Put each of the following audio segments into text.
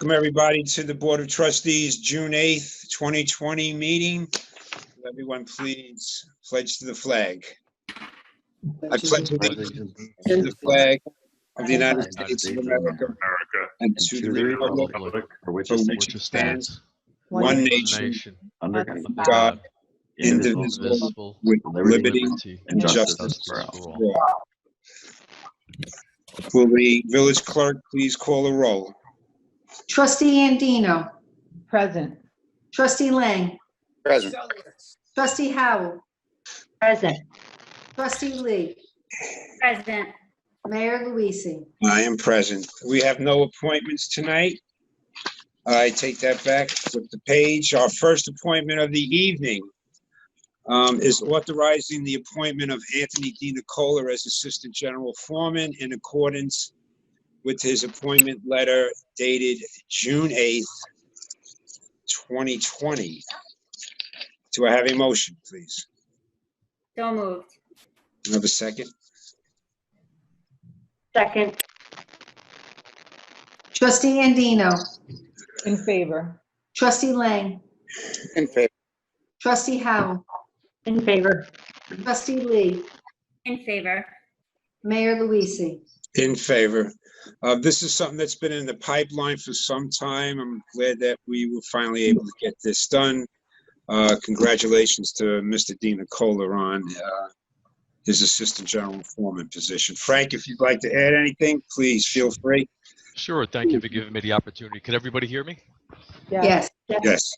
Welcome, everybody, to the Board of Trustees, June 8th, 2020 meeting. Will everyone please pledge to the flag. I pledge allegiance to the flag of the United States of America and to the republic for which it stands, one nation, under God, indivisible, with liberty and justice for all. Will the village clerk please call a roll? Trustee Andino. Present. Trustee Lang. Present. Trustee Howell. Present. Trustee Lee. Present. Mayor Louisa. I am present. We have no appointments tonight. I take that back, flip the page. Our first appointment of the evening is authorizing the appointment of Anthony D. Nicola as Assistant General Foreman in accordance with his appointment letter dated June 8th, 2020. Do I have a motion, please? So moved. Have a second? Second. Trustee Andino. In favor. Trustee Lang. In favor. Trustee Howell. In favor. Trustee Lee. In favor. Mayor Louisa. In favor. This is something that's been in the pipeline for some time. I'm glad that we were finally able to get this done. Congratulations to Mr. D. Nicola on his Assistant General Foreman position. Frank, if you'd like to add anything, please feel free. Sure. Thank you for giving me the opportunity. Can everybody hear me? Yes. Yes.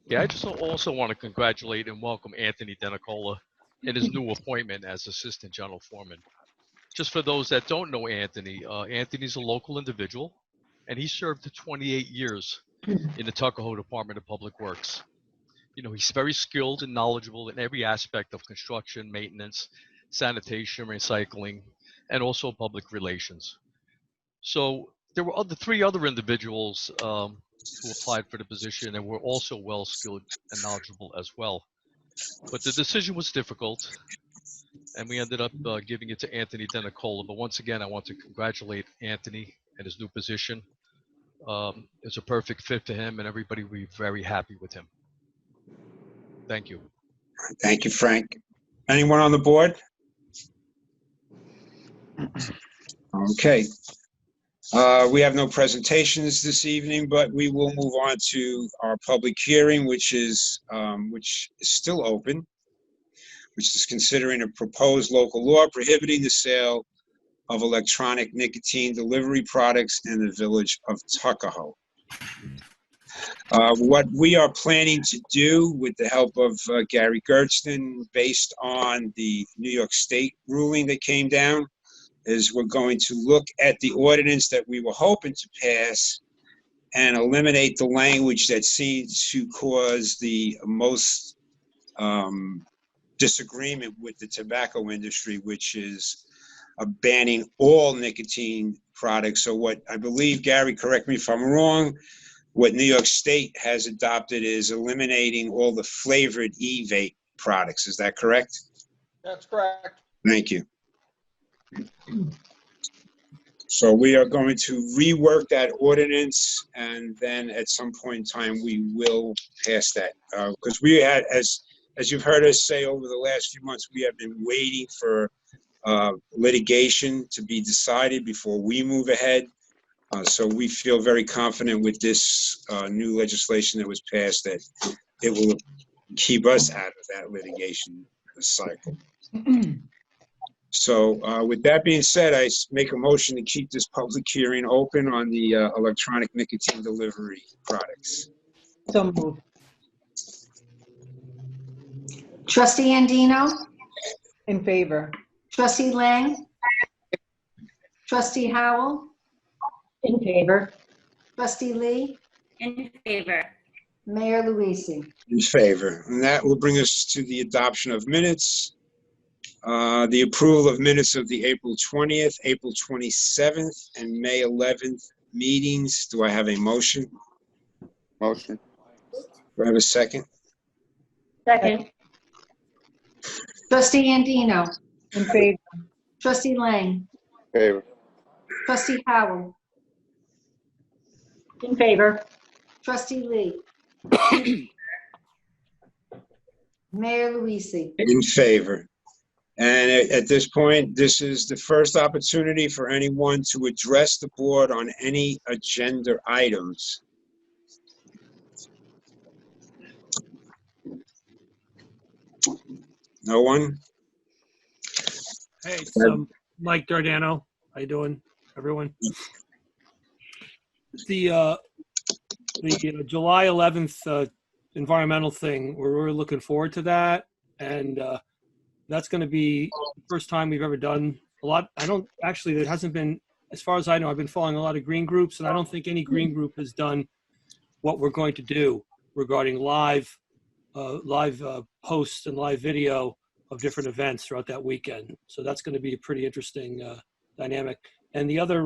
Yeah, I just also want to congratulate and welcome Anthony DeNicola in his new appointment as Assistant General Foreman. Just for those that don't know Anthony, Anthony's a local individual, and he served 28 years in the Tuckahoe Department of Public Works. You know, he's very skilled and knowledgeable in every aspect of construction, maintenance, sanitation, recycling, and also public relations. So there were three other individuals who applied for the position and were also well skilled and knowledgeable as well. But the decision was difficult, and we ended up giving it to Anthony DeNicola. But once again, I want to congratulate Anthony and his new position. It's a perfect fit for him, and everybody will be very happy with him. Thank you. Thank you, Frank. Anyone on the board? Okay. We have no presentations this evening, but we will move on to our public hearing, which is still open, which is considering a proposed local law prohibiting the sale of electronic nicotine delivery products in the village of Tuckahoe. What we are planning to do with the help of Garry Garstin, based on the New York State ruling that came down, is we're going to look at the ordinance that we were hoping to pass and eliminate the language that seems to cause the most disagreement with the tobacco industry, which is banning all nicotine products. So what I believe, Garry, correct me if I'm wrong, what New York State has adopted is eliminating all the flavored e-vape products. Is that correct? That's correct. Thank you. So we are going to rework that ordinance, and then at some point in time we will pass that, because we had, as you've heard us say over the last few months, we have been waiting for litigation to be decided before we move ahead. So we feel very confident with this new legislation that was passed that it will keep us out of that litigation cycle. So with that being said, I make a motion to keep this public hearing open on the electronic nicotine delivery products. So moved. Trustee Andino. In favor. Trustee Lang. Trustee Howell. In favor. Trustee Lee. In favor. Mayor Louisa. In favor. And that will bring us to the adoption of minutes. The approval of minutes of the April 20th, April 27th, and May 11th meetings. Do I have a motion? Motion. Do I have a second? Second. Trustee Andino. In favor. Trustee Lang. Favor. Trustee Howell. In favor. Trustee Lee. Mayor Luise. In favor. And at this point, this is the first opportunity for anyone to address the board on any agenda items. No one? Hey, it's Mike Dardano. How you doing, everyone? The July 11th environmental thing, we're looking forward to that, and that's going to be the first time we've ever done a lot. There hasn't been, as far as I know, I've been following a lot of green groups, and I don't think any green group has done what we're going to do regarding live posts and live video of different events throughout that weekend. So that's going to be a pretty interesting dynamic. And the other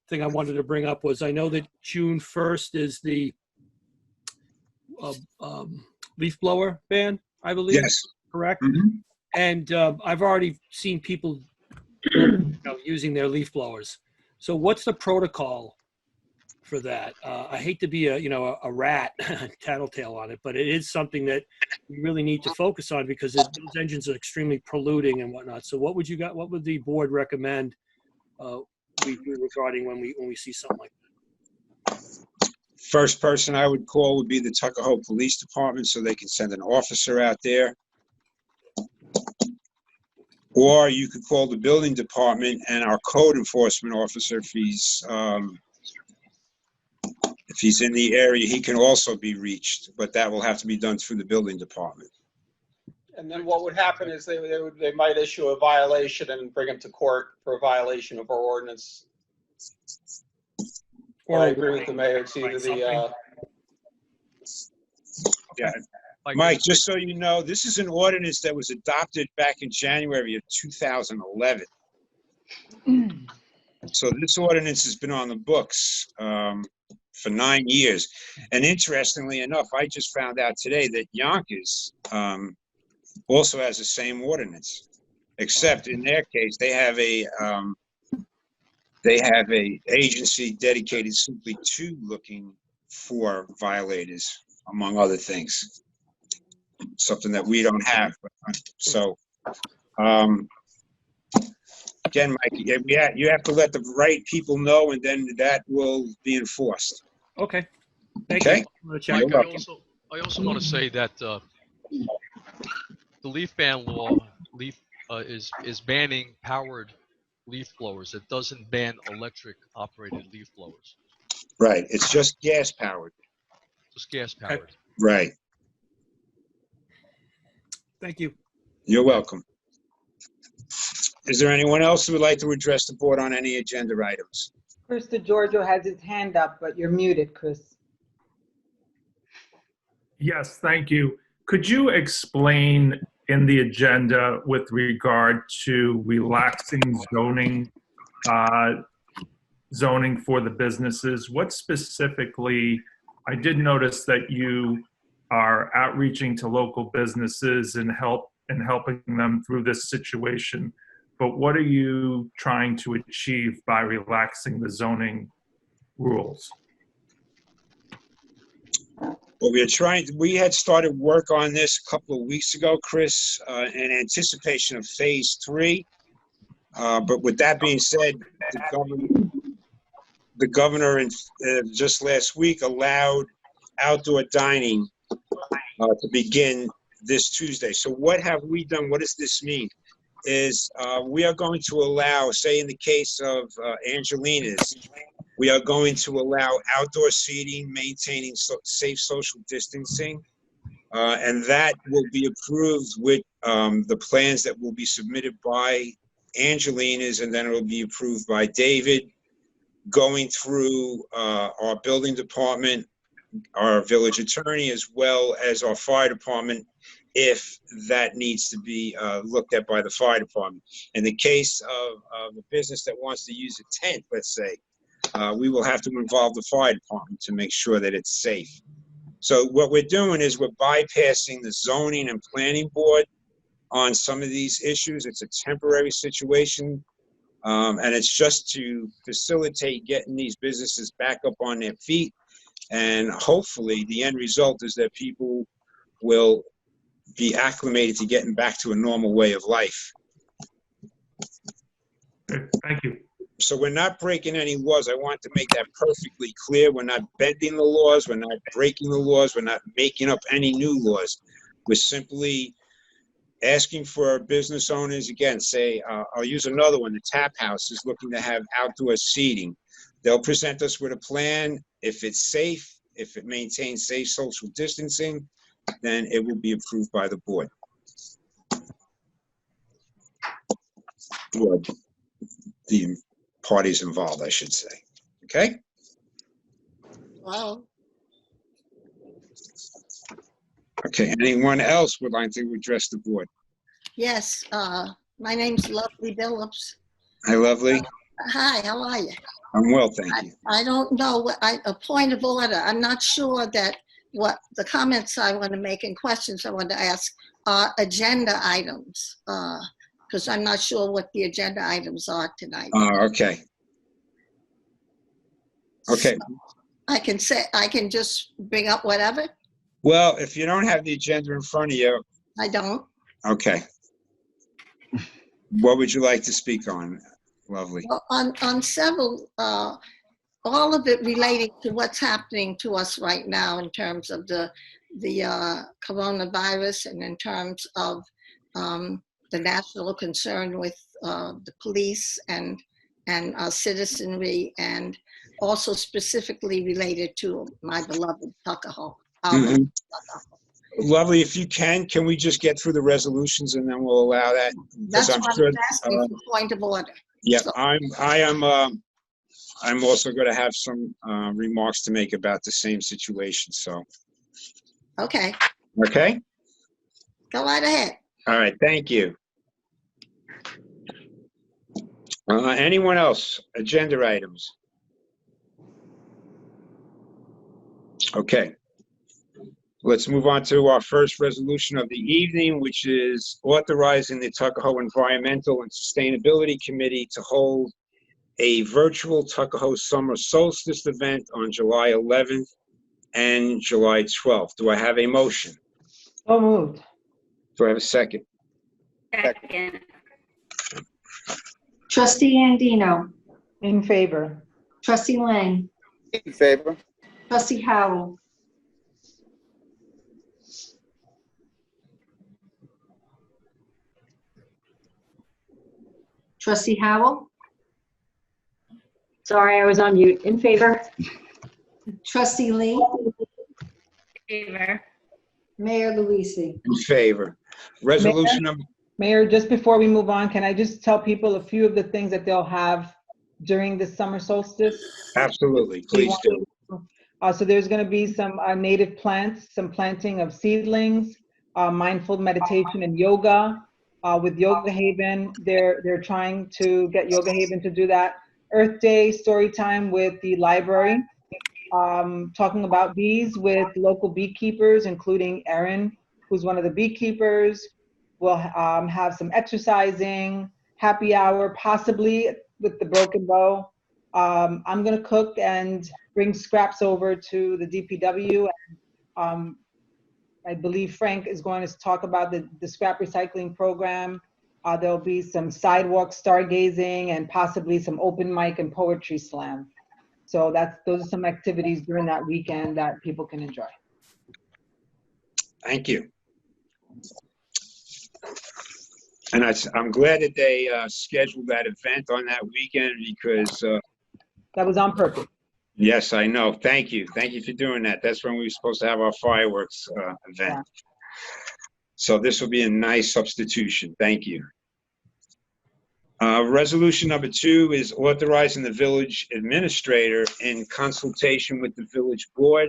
thing I wanted to bring up was I know that June 1st is the leaf blower ban, I believe. Yes. Correct? Mhm. And I've already seen people using their leaf blowers. So what's the protocol for that? I hate to be a rat tattletale on it, but it is something that we really need to focus on because those engines are extremely polluting and whatnot. So what would the board recommend we do regarding when we see something like that? First person I would call would be the Tuckahoe Police Department so they can send an officer out there. Or you could call the building department and our code enforcement officer, if he's in the area, he can also be reached, but that will have to be done through the building department. And then what would happen is they might issue a violation and bring them to court for a violation of our ordinance. Or I agree with the mayor, it's either the, Yeah. Mike, just so you know, this is an ordinance that was adopted back in January of 2011. So this ordinance has been on the books for 9 years. And interestingly enough, I just found out today that Yonkers also has the same ordinance, except in their case, they have a agency dedicated simply to looking for violators, among other things. Something that we don't have. So, again, Mike, you have to let the right people know, and then that will be enforced. Okay. Thank Okay. you. I'm gonna Mike, check it out. I also want to say that the leaf ban law is banning powered leaf blowers. It doesn't ban electric operated leaf blowers. Right. It's just gas powered. Just gas powered. Right. Thank you. You're welcome. Is there anyone else who would like to address the board on any agenda items? Chris DeGiorgio has his hand up, but you're muted, Chris. Yes, thank you. Could you explain in the agenda with regard to relaxing zoning for the businesses? What specifically, I did notice that you are outreaching to local businesses and helping them through this situation. But what are you trying to achieve by relaxing the zoning rules? Well, we had started work on this a couple of weeks ago, Chris, in anticipation of phase 3. But with that being said, the governor just last week allowed outdoor dining to begin this Tuesday. So what have we done? What does this mean? Is we are going to allow, say in the case of Angelina's, we are going to allow outdoor seating, maintaining safe social distancing, and that will be approved with the plans that will be submitted by Angelina's, and then it will be approved by David, going through our building department, our village attorney, as well as our fire department, if that needs to be looked at by the fire department. In the case of a business that wants to use a tent, let's say, we will have to involve the fire department to make sure that it's safe. So what we're doing is we're bypassing the zoning and planning board on some of these issues. It's a temporary situation, and it's just to facilitate getting these businesses back up on their feet And hopefully, the end result is that people will be acclimated to getting back to a normal way of life. Okay, thank you. So we're not breaking any laws. I want to make that perfectly clear. We're not bending the laws. We're not breaking the laws. We're not making up any new laws. We're simply asking for our business owners, again, say, I'll use another one. The Tap House is looking to have outdoor seating. They'll present us with a plan. If it's safe, if it maintains safe social distancing, then it will be approved by the board. Or the parties involved, I should say. Okay? Well, Okay, anyone else would like to address the board? yes, my name's Lovely Billups. Hi, Lovely. Hi, how are you? I'm well, thank you. I don't know what, a point of order. I'm not sure that what the comments I want to make and questions I want to ask are agenda items, because I'm not sure what the agenda items are tonight. Okay. Okay. I can just bring up whatever. Well, if you don't have the agenda in front of you, I don't. okay. What would you like to speak on, Lovely? Well, on several, all of it relating to what's happening to us right now in terms of the coronavirus and in terms of the national concern with the police and citizenry, and also specifically related to my beloved Tuckahoe. Mhm. Lovely, if you can we just get through the resolutions and then we'll allow that? That's I'm why sure, I'm asking for point of order. Yeah, So- I'm also going to have some remarks to make about the same situation, so, Okay, okay? go right ahead. All right, thank you. Anyone else? Agenda items? Okay. Let's move on to our first resolution of the evening, which is authorizing the Tuckahoe Environmental and Sustainability Committee to hold a virtual Tuckahoe Summer Solstice event on July 11th and July 12th. Do I have a motion? So moved. Do I have a second? Second. Trustee Andino. In favor. Trustee Lang. In favor. Trustee Howell. Trustee Howell. Sorry, I was on mute. In favor? Trustee Lee. Favor. Mayor Luise. In favor. Resolution number, Mayor, just before we move on, can I just tell people a few of the things that they'll have during the summer solstice? absolutely, please do. So there's going to be some native plants, some planting of seedlings, mindful meditation and yoga. With Yoga Haven, they're trying to get Yoga Haven to do that. Earth Day story time with the library, talking about bees with local beekeepers, including Erin, who's one of the beekeepers. We'll have some exercising, happy hour, possibly with the Broken Bow. I'm going to cook and bring scraps over to the DPW. I believe Frank is going to talk about the scrap recycling program. There'll be some sidewalk stargazing and possibly some open mic and poetry slam. So those are some activities during that weekend that people can enjoy. Thank you. And I'm glad that they scheduled that event on that weekend because That was on purpose. yes, I know. Thank you. Thank you for doing that. That's when we were supposed to have our fireworks event. Yeah. So this will be a nice substitution. Thank you. Resolution number 2 is authorizing the village administrator in consultation with the village board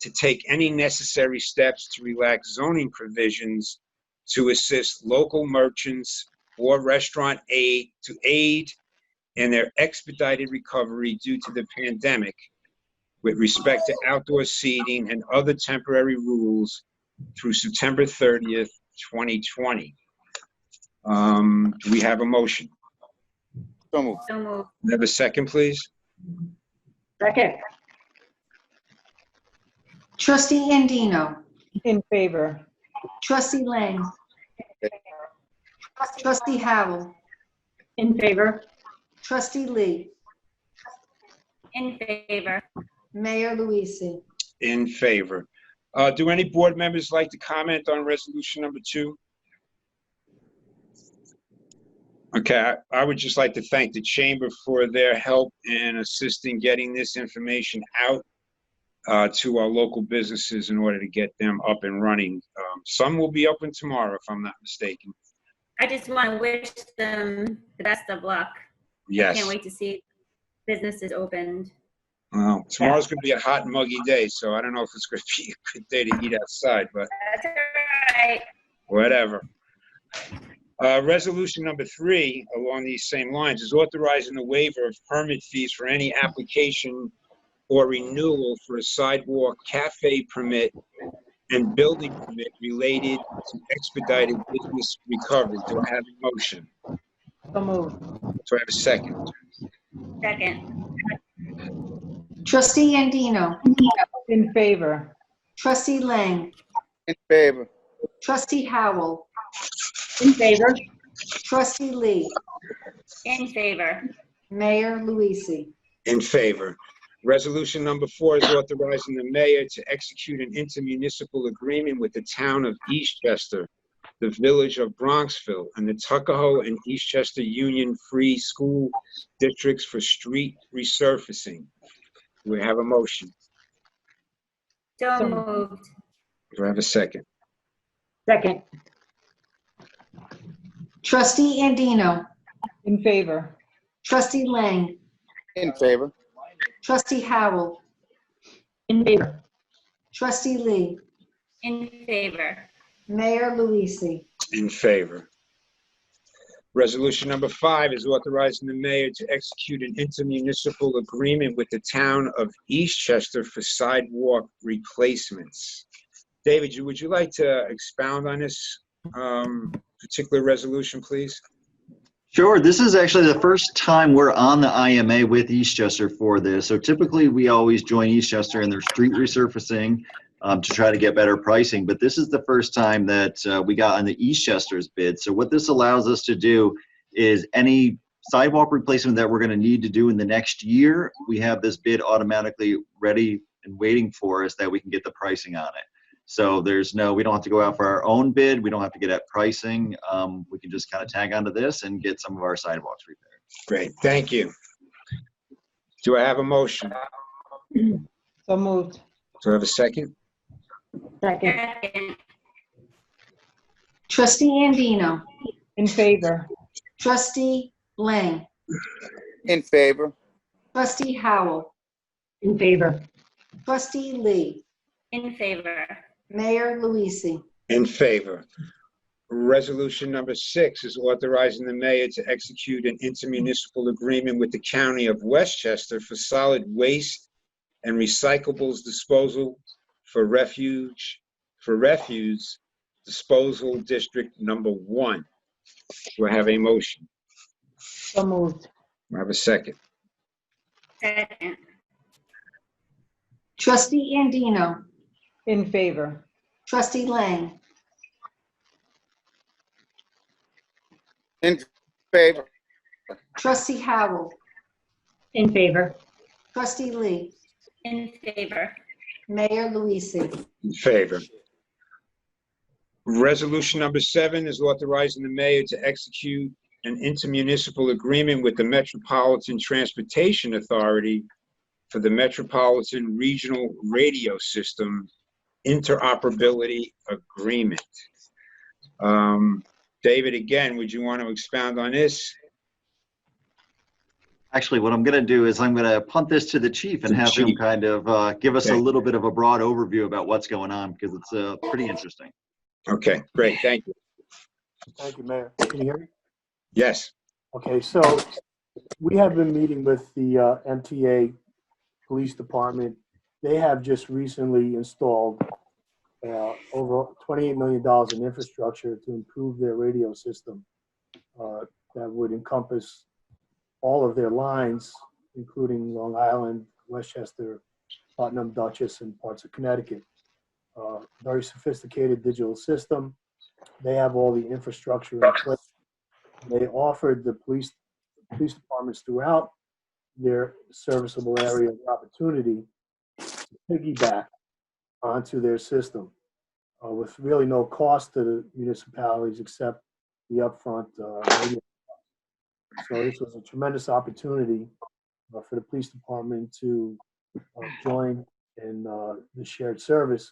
to take any necessary steps to relax zoning provisions to assist local merchants or restaurant aid in their expedited recovery due to the pandemic with respect to outdoor seating and other temporary rules through September 30th, 2020. Do we have a motion? So moved. So moved. Have a second, please? Second. Trustee Andino. In favor. Trustee Lang. Trustee Howell. In favor. Trustee Lee. In favor. Mayor Luise. In favor. Do any board members like to comment on resolution number 2? Okay, I would just like to thank the chamber for their help in assisting getting this information out to our local businesses in order to get them up and running. Some will be open tomorrow, if I'm not mistaken. I just want to wish them the best of luck. Yes. Can't wait to see businesses opened. Well, tomorrow's going to be a hot and muggy day, so I don't know if it's going to be a good day to eat outside, but That's all right. whatever. Resolution number 3, along these same lines, is authorizing the waiver of permit fees for any application or renewal for a sidewalk cafe permit and building permit related to expedited business recovery. Do I have a motion? So moved. Do I have a second? Second. Trustee Andino. In favor. Trustee Lang. In favor. Trustee Howell. In favor. Trustee Lee. In favor. Mayor Luise. In favor. Resolution number 4 is authorizing the mayor to execute an intermunicipal agreement with the town of Eastchester, the village of Bronxville, and the Tuckahoe and Eastchester Union Free School Districts for street resurfacing. Do we have a motion? So So- moved. Do I have a second? Second. Trustee Andino. In favor. Trustee Lang. In favor. Trustee Howell. In favor. Trustee Lee. In favor. Mayor Luise. In favor. Resolution number 5 is authorizing the mayor to execute an intermunicipal agreement with the town of Eastchester for sidewalk replacements. David, would you like to expound on this particular resolution, please? Sure. This is actually the first time we're on the IMA with Eastchester for this. So typically we always join Eastchester in their street resurfacing to try to get better pricing. But this is the first time that we got on the Eastchester's bid. So what this allows us to do is any sidewalk replacement that we're going to need to do in the next year, we have this bid automatically ready and waiting for us that we can get the pricing on it. So we don't have to go out for our own bid. We don't have to get at pricing. We can just kind of tag onto this and get some of our sidewalks repaired. Great, thank you. Do I have a motion? So moved. Do I have a second? Second. Second. Trustee Andino. In favor. Trustee Lang. In favor. Trustee Howell. In favor. Trustee Lee. In favor. Mayor Luise. In favor. Resolution number 6 is authorizing the mayor to execute an intermunicipal agreement with the county of Westchester for solid waste and recyclables disposal for refuse disposal district number 1. Do I have a motion? So moved. Do I have a second? Second. Trustee Andino. In favor. Trustee Lang. In favor. Trustee Howell. In favor. Trustee Lee. In favor. Mayor Luise. In favor. Resolution number 7 is authorizing the mayor to execute an intermunicipal agreement with the Metropolitan Transportation Authority for the Metropolitan Regional Radio System Interoperability Agreement. David, again, would you want to expound on this? Actually, what I'm going to do is I'm going to punt this to the chief and have him kind of give us a Okay. little bit of a broad overview about what's going on, because it's pretty interesting. Okay, great, thank you. Thank you, Mayor. Can you hear me? Yes, Okay, so we have been meeting with the MTA Police Department. They have just recently installed over $28 million in infrastructure to improve their radio system that would encompass all of their lines, including Long Island, Westchester, Putnam, Dutchess, and parts of Connecticut. Very sophisticated digital system. They have all the infrastructure in place. They offered the police departments throughout their serviceable area the opportunity to piggyback onto their system with really no cost to the municipalities except the upfront radio. So this was a tremendous opportunity for the police department to join in the shared service,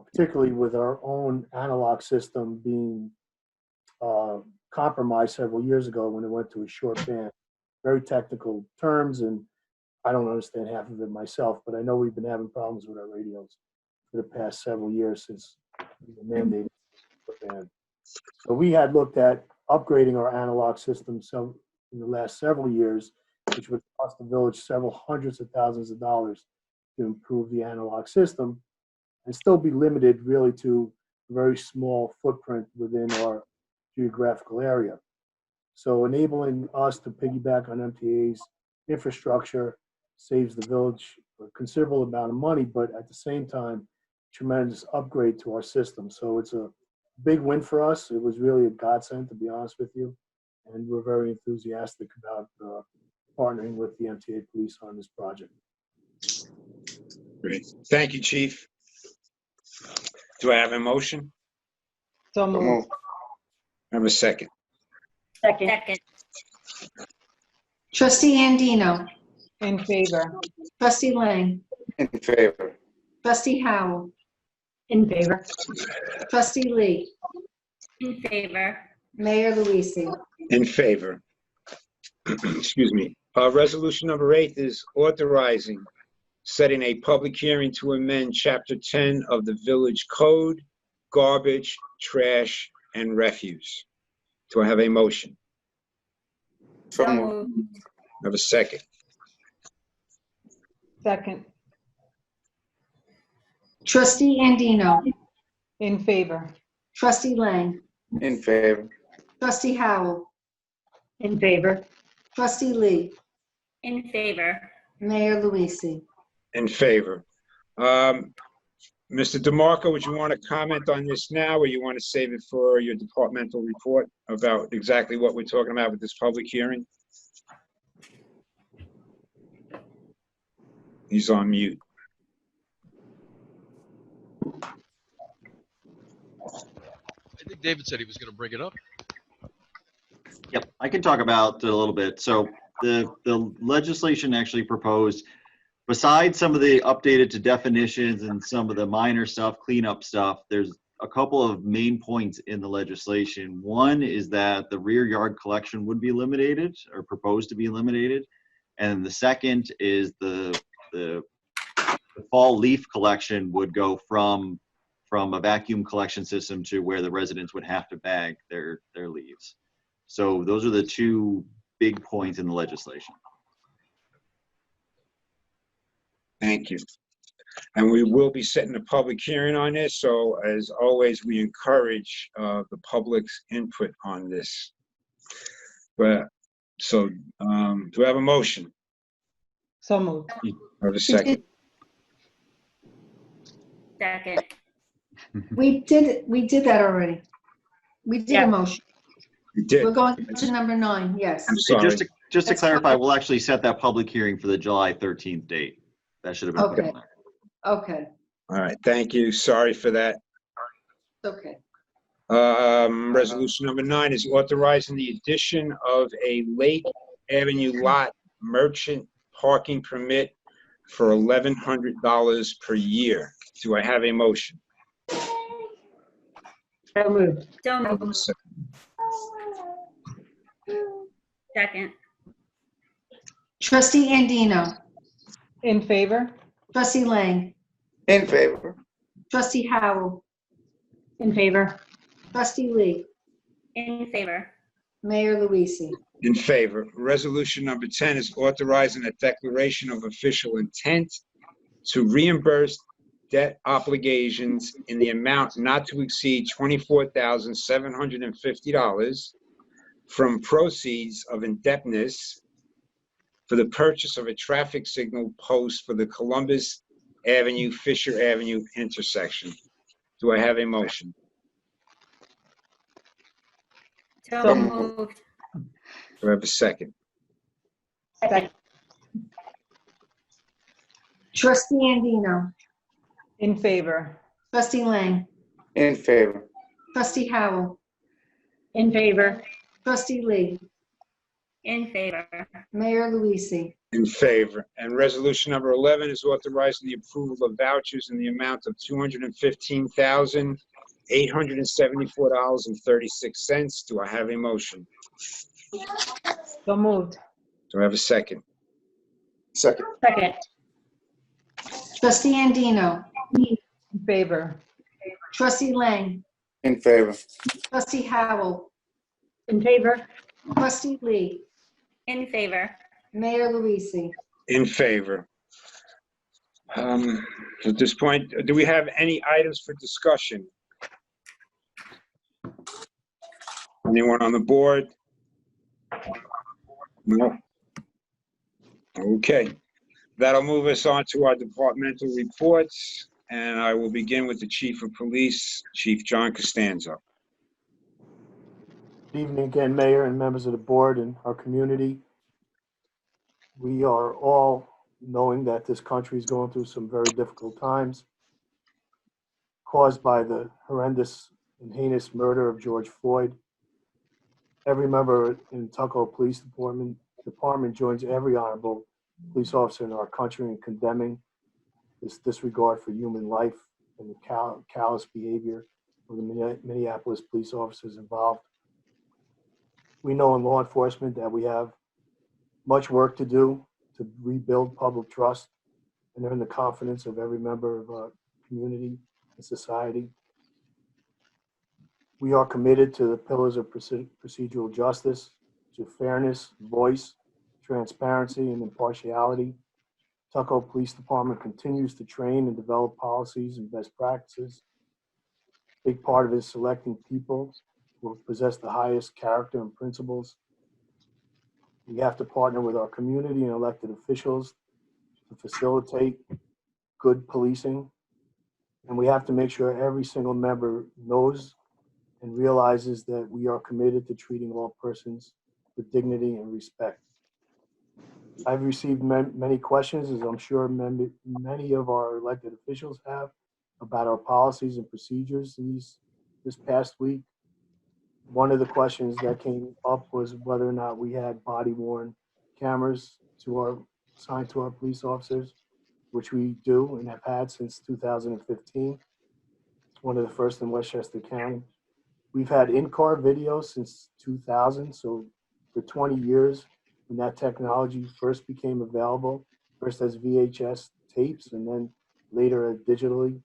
particularly with our own analog system being compromised several years ago when it went to a short band. Very technical terms, and I don't understand half of it myself, but I know we've been having problems with our radios for the past several years since we were mandated short band. So we had looked at upgrading our analog system in the last several years, which would cost the village several hundreds of thousands of dollars to improve the analog system and still be limited really to a very small footprint within our geographical area. So enabling us to piggyback on MTA's infrastructure saves the village a considerable amount of money, but at the same time, tremendous upgrade to our system. So it's a big win for us. It was really a godsend, to be honest with you. And we're very enthusiastic about partnering with the MTA police on this project. Great. Thank you, Chief. Do I have a motion? So moved. I have a second. Second. Trustee Andino. In favor. Trustee Lang. In favor. Trustee Howell. In favor. Trustee Lee. In favor. Mayor Luise. In favor. Excuse me. Resolution number 8 is authorizing setting a public hearing to amend Chapter 10 of the Village Code, garbage, trash, and refuse. Do I have a motion? So So moved. moved. I have a second. Second. Trustee Andino. In favor. Trustee Lang. In favor. Trustee Howell. In favor. Trustee Lee. In favor. Mayor Luise. In favor. Mr. DeMarco, would you want to comment on this now, or you want to save it for your departmental report about exactly what we're talking about with this public hearing? He's on mute. I think David said he was going to bring it up. Yep, I can talk about it a little bit. So the legislation actually proposed, besides some of the updated to definitions and some of the minor stuff, cleanup stuff, there's a couple of main points in the legislation. One is that the rear yard collection would be eliminated or proposed to be eliminated. And the second is the fall leaf collection would go from a vacuum collection system to where the residents would have to bag their leaves. So those are the two big points in the legislation. Thank you. And we will be setting a public hearing on this. So as always, we encourage the public's input on this. But so do I have a motion? So moved. I have a second. Second. We did that already. We did Yeah. a motion. You did. We're going to number 9, yes. I'm sorry. Just to clarify, we'll actually set that public hearing for the July 13th date. That should have been put Okay. on there. Okay, All right. Thank you. Sorry for that. okay. Resolution number 9 is authorizing the addition of a Lake Avenue lot merchant parking permit for $1,100 per year. Do I have a motion? So moved. So moved. Second. Trustee Andino. In favor. Trustee Lang. In favor. Trustee Howell. In favor. Trustee Lee. In favor. Mayor Luise. In favor. Resolution number 10 is authorizing a declaration of official intent to reimburse debt obligations in the amount not to exceed $24,750 from proceeds of indebtedness for the purchase of a traffic signal post for the Columbus Avenue, Fisher Avenue intersection. Do I have a motion? So moved. Do I have a second? Second. Trustee Andino. In favor. Trustee Lang. In favor. Trustee Howell. In favor. Trustee Lee. In favor. Mayor Luise. In favor. And resolution number 11 is authorizing the approval of vouchers in the amount of $215,874.36. Do I have a motion? So moved. Do I have a second? Second. Second. Trustee Andino. In favor. Trustee Lang. In favor. Trustee Howell. In favor. Trustee Lee. In favor. Mayor Luise. In favor. At this point, do we have any items for discussion? Anyone on the board? No? Okay. That'll move us on to our departmental reports, and I will begin with the Chief of Police, Chief John Costanzo. Good evening again, Mayor and members of the board and our community. We are all knowing that this country is going through some very difficult times caused by the horrendous and heinous murder of George Floyd. Every member in Tuckahoe Police Department joins every honorable police officer in our country in condemning this disregard for human life and the callous behavior of the Minneapolis police officers involved. We know in law enforcement that we have much work to do to rebuild public trust and earn the confidence of every member of our community and society. We are committed to the pillars of procedural justice, to fairness, voice, transparency, and impartiality. Tuckahoe Police Department continues to train and develop policies and best practices. A big part of it is selecting people who possess the highest character and principles. We have to partner with our community and elected officials to facilitate good policing. And we have to make sure every single member knows and realizes that we are committed to treating all persons with dignity and respect. I've received many questions, as I'm sure many of our elected officials have, about our policies and procedures this past week. One of the questions that came up was whether or not we had body-worn cameras assigned to our police officers, which we do and have had since 2015. It's one of the first in Westchester County. We've had in-car video since 2000, so for 20 years, when that technology first became available, first as VHS tapes and then later digitally,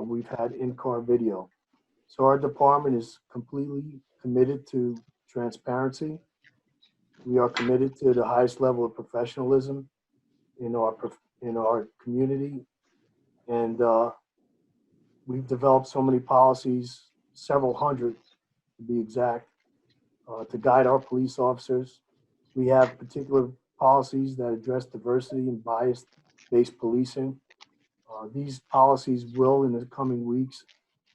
we've had in-car video. So our department is completely committed to transparency. We are committed to the highest level of professionalism in our community. And we've developed so many policies, several hundred to be exact, to guide our police officers. We have particular policies that address diversity and bias-based policing. These policies will, in the coming weeks,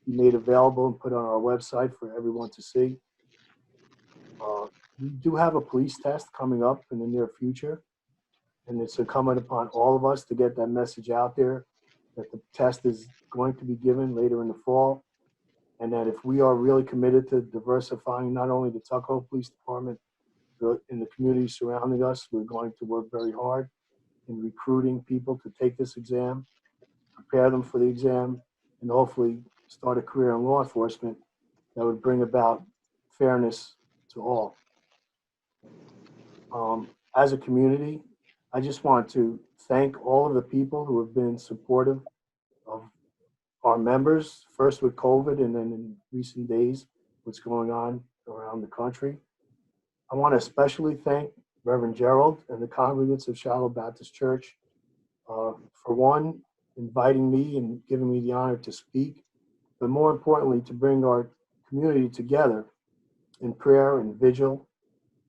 be made available and put on our website for everyone to see. We do have a police test coming up in the near future, and it's incumbent upon all of us to get that message out there that the test is going to be given later in the fall, and that if we are really committed to diversifying not only the Tuckahoe Police Department, but in the community surrounding us, we're going to work very hard in recruiting people to take this exam, prepare them for the exam, and hopefully start a career in law enforcement that would bring about fairness to all. As a community, I just want to thank all of the people who have been supportive of our members, first with COVID and then in recent days, what's going on around the country. I want to especially thank Reverend Gerald and the congregants of Shiloh Baptist Church for one, inviting me and giving me the honor to speak, but more importantly, to bring our community together in prayer and vigil.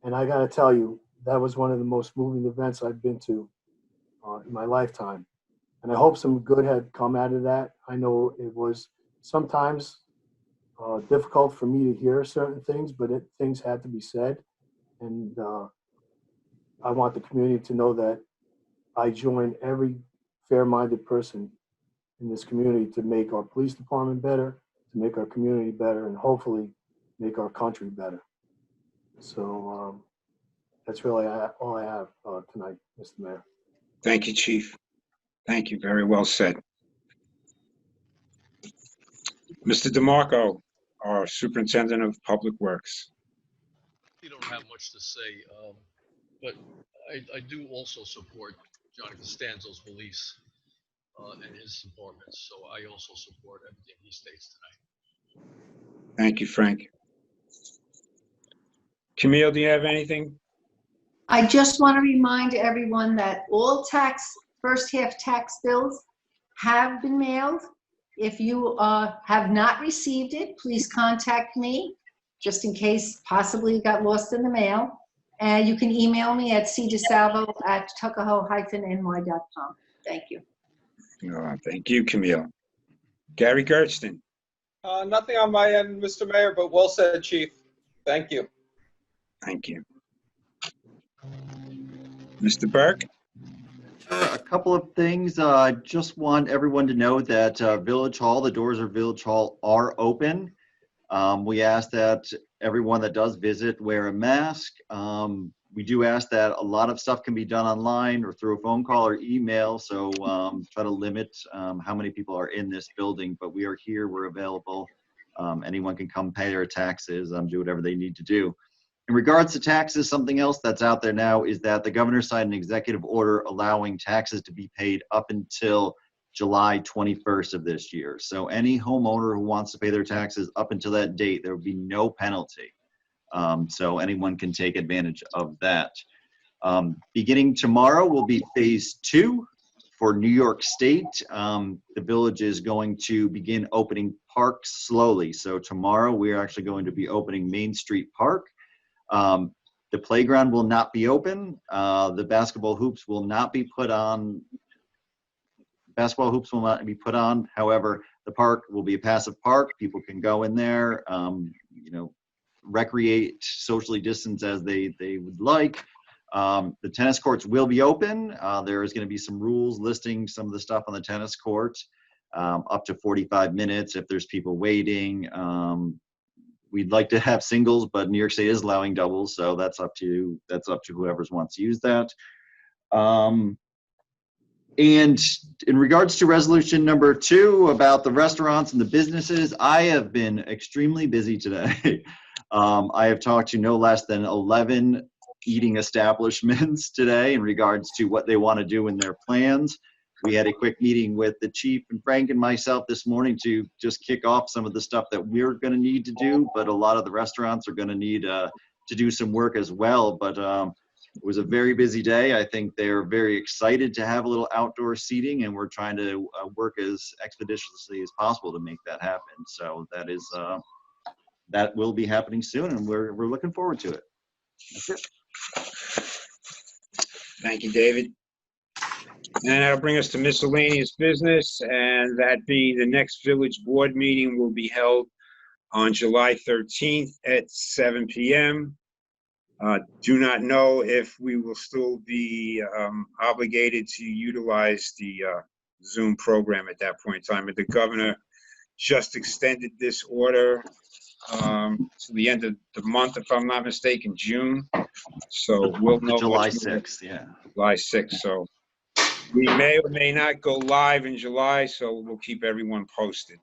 And I got to tell you, that was one of the most moving events I've been to in my lifetime. And I hope some good had come out of that. I know it was sometimes difficult for me to hear certain things, but things had to be said. And I want the community to know that I join every fair-minded person in this community to make our police department better, to make our community better, and hopefully make our country better. So that's really all I have tonight, Mr. Mayor. Thank you, Chief. Thank you. Very well said. Mr. DeMarco, our Superintendent of Public Works. You don't have much to say, but I do also support Johnny Costanzo's beliefs and his departments, so I also support everything he states tonight. Thank you, Frank. Camille, do you have anything? I just want to remind everyone that all first half tax bills have been mailed. If you have not received it, please contact me, just in case possibly it got lost in the mail. And you can email me at cdesalvo@tuckahoe-ny.com. Thank you. Thank you, Camille. Gary Garstin. Nothing on my end, Mr. Mayor, but well said, Chief. Thank you. Thank you. Mr. Burke? Sure, a couple of things. I just want everyone to know that Village Hall, the doors of Village Hall are open. We ask that everyone that does visit wear a mask. We do ask that a lot of stuff can be done online or through a phone call or email, so try to limit how many people are in this building, but we are here, we're available. Anyone can come pay their taxes, do whatever they need to do. In regards to taxes, something else that's out there now is that the governor signed an executive order allowing taxes to be paid up until July 21st of this year. So any homeowner who wants to pay their taxes up until that date, there will be no penalty. So anyone can take advantage of that. Beginning tomorrow will be phase 2 for New York State. The village is going to begin opening parks slowly. So tomorrow we're actually going to be opening Main Street Park. The playground will not be open. The basketball hoops will not be put on. However, the park will be a passive park. People can go in there, recreate, socially distance as they would like. The tennis courts will be open. There is going to be some rules listing some of the stuff on the tennis court, up to 45 minutes if there's people waiting. We'd like to have singles, but New York State is allowing doubles, so that's up to whoever wants to use that. And in regards to resolution number 2 about the restaurants and the businesses, I have been extremely busy today. I have talked to no less than 11 eating establishments today in regards to what they want to do in their plans. We had a quick meeting with the chief and Frank and myself this morning to just kick off some of the stuff that we're going to need to do, but a lot of the restaurants are going to need to do some work as well. But it was a very busy day. I think they're very excited to have a little outdoor seating, and we're trying to work as expeditiously as possible to make that happen. So that will be happening soon, and we're looking forward to it. That's it. Thank you, David. And that'll bring us to miscellaneous business, and that being the next village board meeting will be held on July 13th at 7 p.m. Do not know if we will still be obligated to utilize the Zoom program at that point in time. But the governor just extended this order to the end of the month, if I'm not mistaken, June. So we'll know July 6th, yeah. July 6th. So we may or may not go live in July, so we'll keep everyone posted.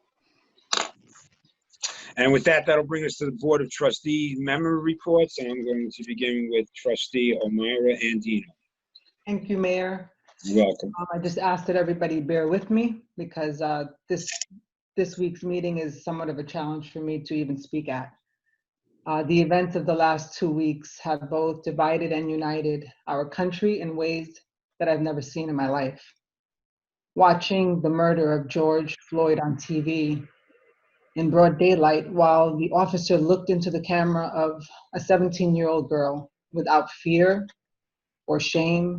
And with that, that'll bring us to the Board of Trustees member reports, and I'm going to begin with Trustee O'Meara Andino. Thank you, Mayor. You're welcome. I just ask that everybody bear with me because this week's meeting is somewhat of a challenge for me to even speak at. The events of the last 2 weeks have both divided and united our country in ways that I've never seen in my life. Watching the murder of George Floyd on TV in broad daylight while the officer looked into the camera of a 17-year-old girl without fear or shame,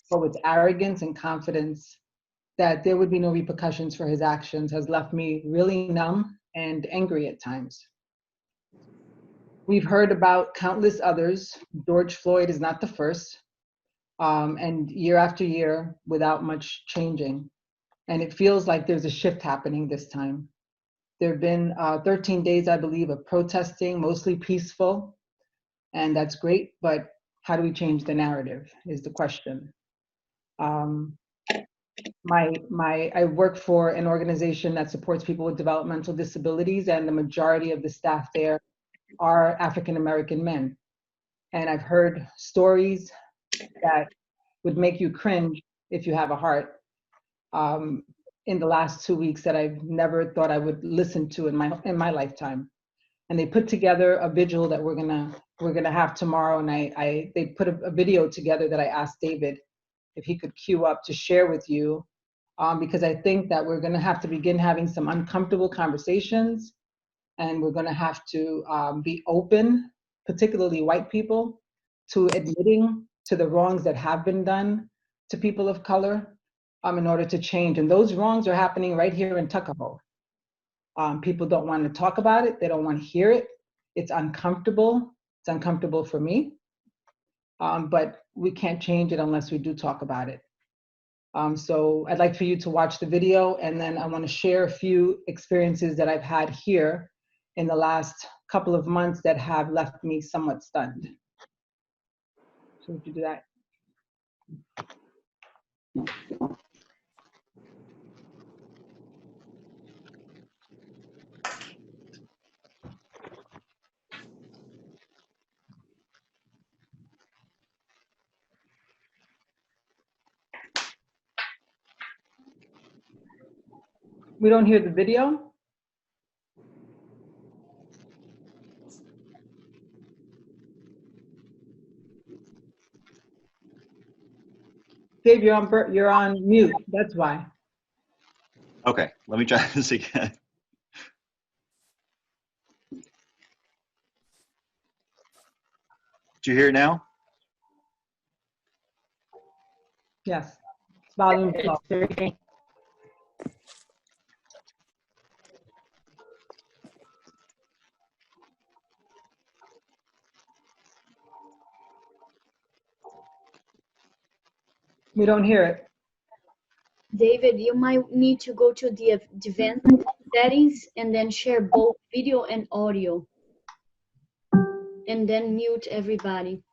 but with arrogance and confidence that there would be no repercussions for his actions has left me really numb and angry at times. We've heard about countless others. George Floyd is not the first, and year after year without much changing. And it feels like there's a shift happening this time. There have been 13 days, I believe, of protesting, mostly peaceful, and that's great, but how do we change the narrative is the question. I work for an organization that supports people with developmental disabilities, and the majority of the staff there are African-American men. And I've heard stories that would make you cringe if you have a heart in the last 2 weeks that I've never thought I would listen to in my lifetime. And they put together a vigil that we're gonna have tomorrow, and they put a video together that I asked David if he could queue up to share with you, because I think that we're gonna have to begin having some uncomfortable conversations, and we're gonna have to be open, particularly white people, to admitting to the wrongs that have been done to people of color in order to change. And those wrongs are happening right here in Tuckahoe. People don't want to talk about it. They don't want to hear it. It's uncomfortable. It's uncomfortable for me. But we can't change it unless we do talk about it. So I'd like for you to watch the video, and then I want to share a few experiences that I've had here in the last couple of months that have left me somewhat stunned. So would you do that? We don't hear the video? Dave, you're on mute, that's why. Okay, let me try this again. Do you hear it now? Yes, volume It's up. working. We don't hear it. David, you might need to go to the event settings and then share both video and audio. And then mute everybody.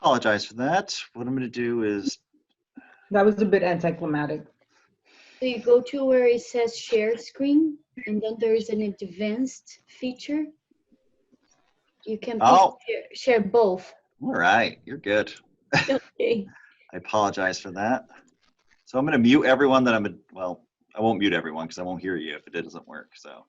Apologize for that. What I'm going to do is. That was a bit anticlimactic. So you go to where it says share screen, and then there is an advanced feature. You can share both. All right, you're good. Okay. I apologize for that. So I'm going to mute everyone that well, I won't mute everyone because I won't hear you if it doesn't work. So.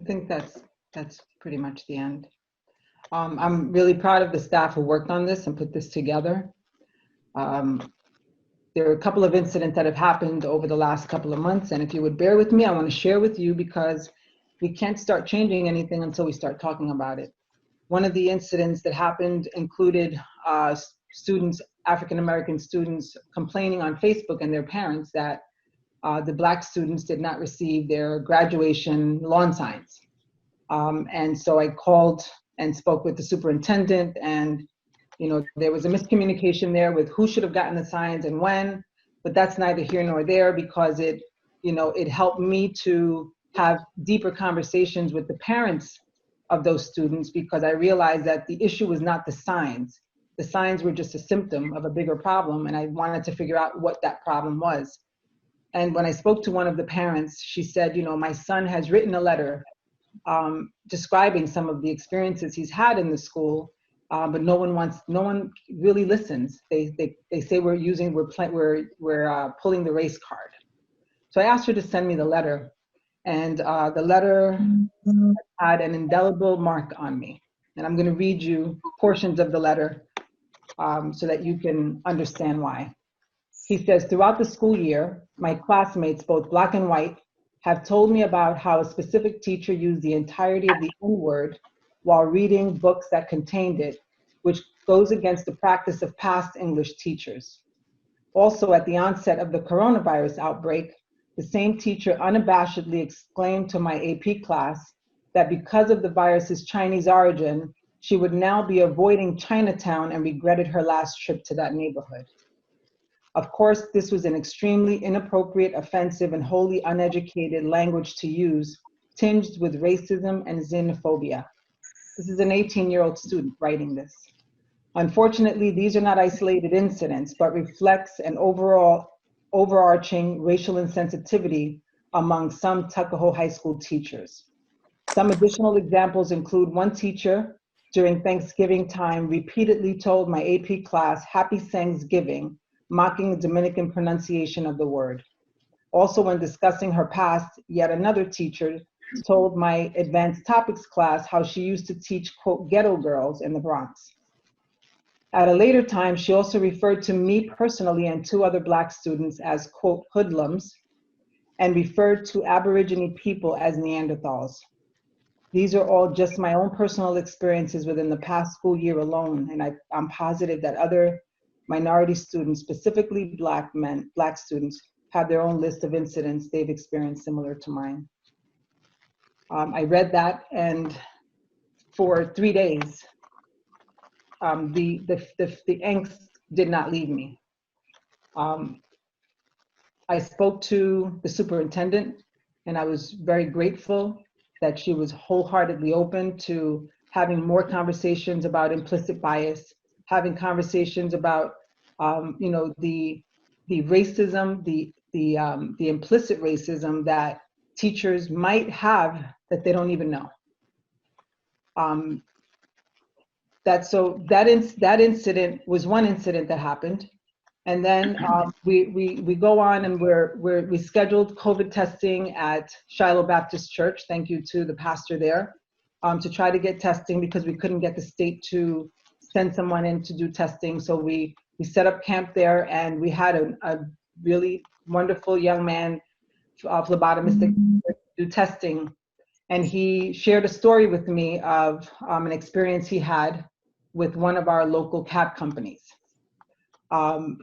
I think that's pretty much the end. I'm really proud of the staff who worked on this and put this together. There are a couple of incidents that have happened over the last couple of months, and if you would bear with me, I want to share with you because we can't start changing anything until we start talking about it. One of the incidents that happened included students, African-American students, complaining on Facebook and their parents that the Black students did not receive their graduation lawn signs. And so I called and spoke with the superintendent, and there was a miscommunication there with who should have gotten the signs and when, but that's neither here nor there because it helped me to have deeper conversations with the parents of those students because I realized that the issue was not the signs. The signs were just a symptom of a bigger problem, and I wanted to figure out what that problem was. And when I spoke to one of the parents, she said, my son has written a letter describing some of the experiences he's had in the school, but no one really listens. They say we're pulling the race card. So I asked her to send me the letter, and the letter had an indelible mark on me. And I'm going to read you portions of the letter so that you can understand why. He says, throughout the school year, my classmates, both Black and white, have told me about how a specific teacher used the entirety of the N-word while reading books that contained it, which goes against the practice of past English teachers. Also, at the onset of the coronavirus outbreak, the same teacher unabashedly exclaimed to my AP class that because of the virus's Chinese origin, she would now be avoiding Chinatown and regretted her last trip to that neighborhood. Of course, this was an extremely inappropriate, offensive, and wholly uneducated language to use, tinged with racism and xenophobia. This is an 18-year-old student writing this. Unfortunately, these are not isolated incidents, but reflects an overarching racial insensitivity among some Tuckahoe High School teachers. Some additional examples include one teacher during Thanksgiving time repeatedly told my AP class, Happy Thanksgiving, mocking the Dominican pronunciation of the word. Also, when discussing her past, yet another teacher told my advanced topics class how she used to teach, quote, ghetto girls in the Bronx. At a later time, she also referred to me personally and two other Black students as, quote, hoodlums, and referred to Aborigine people as Neanderthals. These are all just my own personal experiences within the past school year alone, and I'm positive that other minority students, specifically Black students, have their own list of incidents they've experienced similar to mine. I read that, and for 3 days, the angst did not leave me. I spoke to the superintendent, and I was very grateful that she was wholeheartedly open to having more conversations about implicit bias, having conversations about, the racism, the implicit racism that teachers might have that they don't even know. That incident was one incident that happened. And then we go on and we scheduled COVID testing at Shiloh Baptist Church. Thank you to the pastor there, to try to get testing because we couldn't get the state to send someone in to do testing. So we set up camp there, and we had a really wonderful young man, phlebotomist, do testing. And he shared a story with me of an experience he had with one of our local cab companies.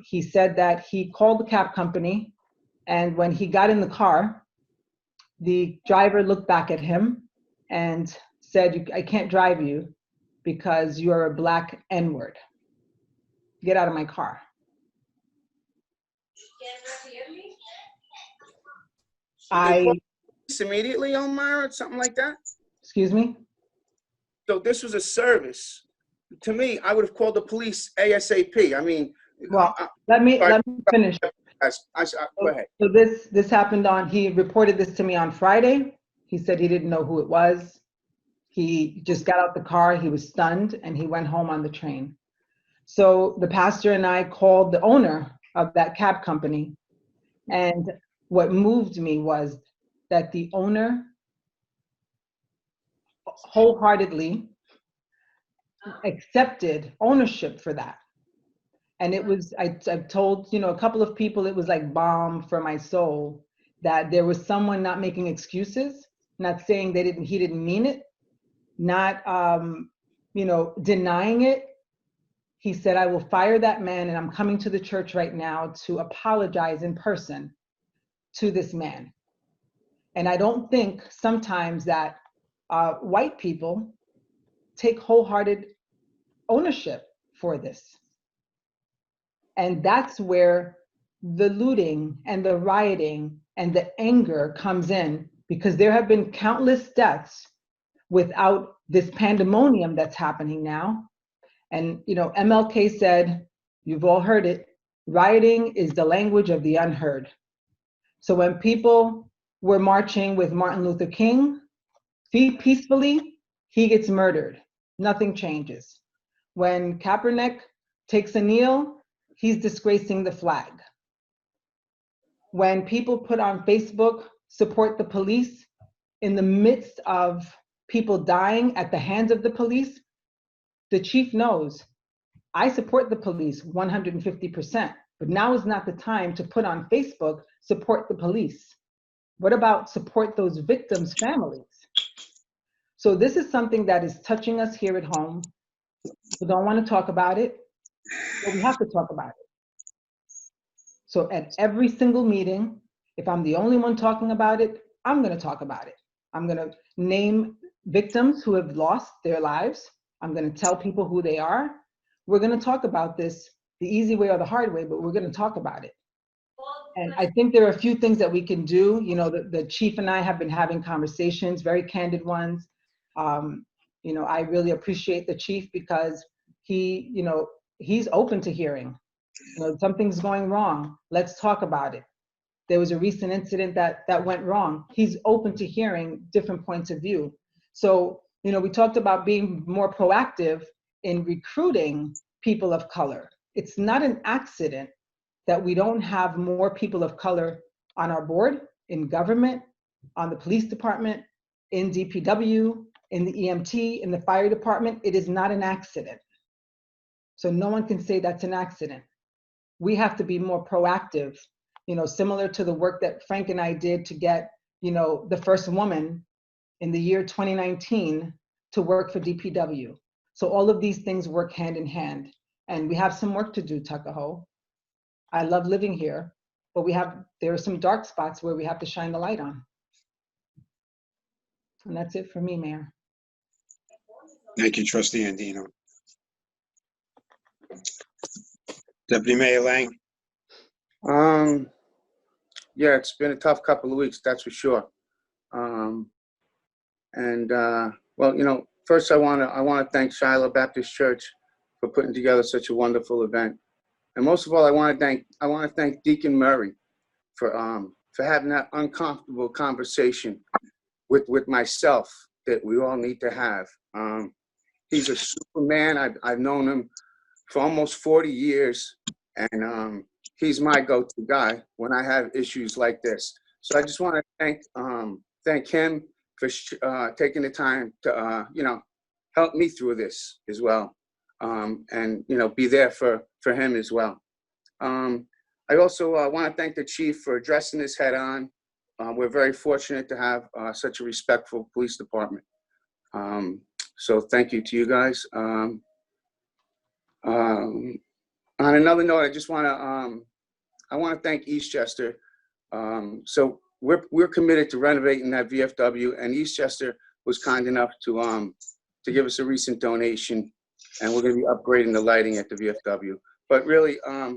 He said that he called the cab company, and when he got in the car, the driver looked back at him and said, I can't drive you because you're a Black N-word. Get out of my car. Immediately, Omar, or something like that? Excuse me? So this was a service. To me, I would have called the police ASAP. I mean, well, let me finish. Go ahead. So this happened he reported this to me on Friday. He said he didn't know who it was. He just got out the car, he was stunned, and he went home on the train. So the pastor and I called the owner of that cab company, and what moved me was that the owner wholeheartedly accepted ownership for that. And it was, I've told, you know, a couple of people, it was like balm for my soul that there was someone not making excuses, not saying he didn't mean it, not, you know, denying it. He said, I will fire that man, and I'm coming to the church right now to apologize in person to this man. And I don't think sometimes that white people take wholehearted ownership for this. And that's where the looting and the rioting and the anger comes in, because there have been countless deaths without this pandemonium that's happening now. And, you know, MLK said, you've all heard it, rioting is the language of the unheard. So when people were marching with Martin Luther King peacefully, he gets murdered. Nothing changes. When Kaepernick takes a kneel, he's disgracing the flag. When people put on Facebook, support the police, in the midst of people dying at the hands of the police, the chief knows, I support the police 150%, but now is not the time to put on Facebook, support the police. What about support those victims' families? So this is something that is touching us here at home. We don't want to talk about it, but we have to talk about it. So at every single meeting, if I'm the only one talking about it, I'm going to talk about it. I'm going to name victims who have lost their lives. I'm going to tell people who they are. We're going to talk about this the easy way or the hard way, but we're going to talk about it. And I think there are a few things that we can do. You know, the chief and I have been having conversations, very candid ones. You know, I really appreciate the chief because he, you know, he's open to hearing. You know, something's going wrong. Let's talk about it. There was a recent incident that went wrong. He's open to hearing different points of view. So, you know, we talked about being more proactive in recruiting people of color. It's not an accident that we don't have more people of color on our board, in government, on the police department, in DPW, in the EMT, in the fire department. It is not an accident. So no one can say that's an accident. We have to be more proactive, you know, similar to the work that Frank and I did to get, you know, the first woman in the year 2019 to work for DPW. So all of these things work hand in hand. And we have some work to do, Tuckahoe. I love living here, but there are some dark spots where we have to shine the light on. And that's it for me, Mayor. Thank you, Trustee Andino. Deputy Mayor Lang. Yeah, it's been a tough couple of weeks, that's for sure. Well, you know, first I want to thank Shiloh Baptist Church for putting together such a wonderful event, and most of all, I want to thank Deacon Murray for having that uncomfortable conversation with myself that we all need to have. He's a Superman. I've known him for almost 40 years, and he's my go-to guy when I have issues like this. So I just want to thank him for taking the time to you know, help me through this as well, and you know, be there for him as well. I also want to thank the chief for addressing this head on. We're very fortunate to have such a respectful police department. So thank you to you guys. On another note, I just want to thank Eastchester. So we're committed to renovating that VFW, and Eastchester was kind enough to give us a recent donation, and we're going to be upgrading the lighting at the VFW. But really, I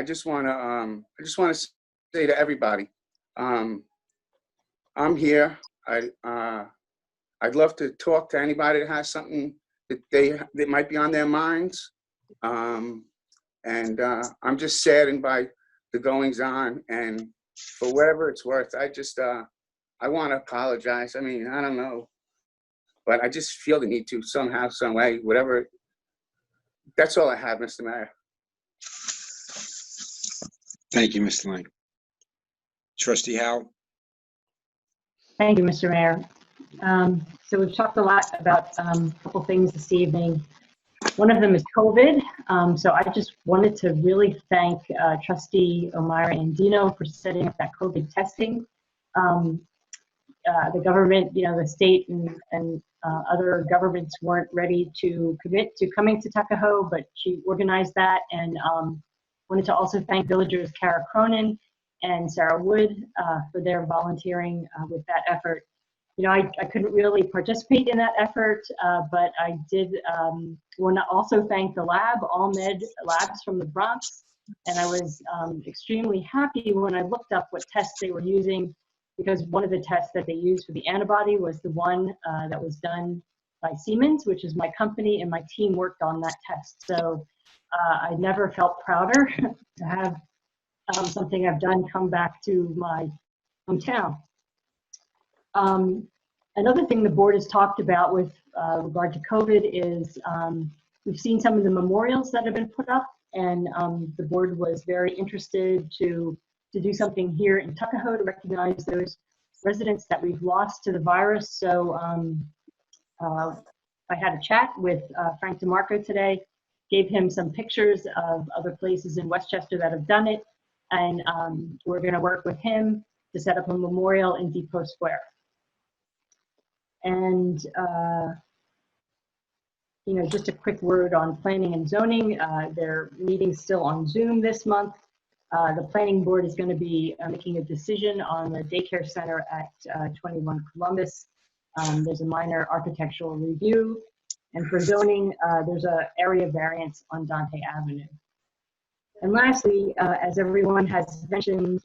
just want to say to everybody, I'm here. I'd love to talk to anybody that has something that might be on their minds. I'm just saddened by the goings on, and for whatever it's worth, I want to apologize. I mean, I don't know, but I just feel the need to somehow, some way, whatever. That's all I have, Mr. Mayor. Thank you, Mr. Lang. Trustee Howe. Thank you, Mr. Mayor. So we've talked a lot about a couple things this evening. One of them is COVID. So I just wanted to really thank Trustee O'Meara and Dino for setting up that COVID testing. The government, the state and other governments weren't ready to commit to coming to Tuckahoe, but she organized that. And wanted to also thank villagers Kara Cronin and Sarah Wood for their volunteering with that effort. I couldn't really participate in that effort, but I did want to also thank the lab, All Med Labs from the Bronx. And I was extremely happy when I looked up what tests they were using, because one of the tests that they used for the antibody was the one that was done by Siemens, which is my company, and my team worked on that test. So I never felt prouder to have something I've done come back to my hometown. Another thing the board has talked about with regard to COVID is we've seen some of the memorials that have been put up, and the board was very interested to do something here in Tuckahoe to recognize those residents that we've lost to the virus. So I had a chat with Frank DeMarco today, gave him some pictures of other places in Westchester that have done it, and we're going to work with him to set up a memorial in Depot Square. And just a quick word on planning and zoning. Their meeting's still on Zoom this month. The planning board is going to be making a decision on the daycare center at 21 Columbus. There's a minor architectural review. And for zoning, there's an area variance on Dante Avenue. And lastly, as everyone has mentioned,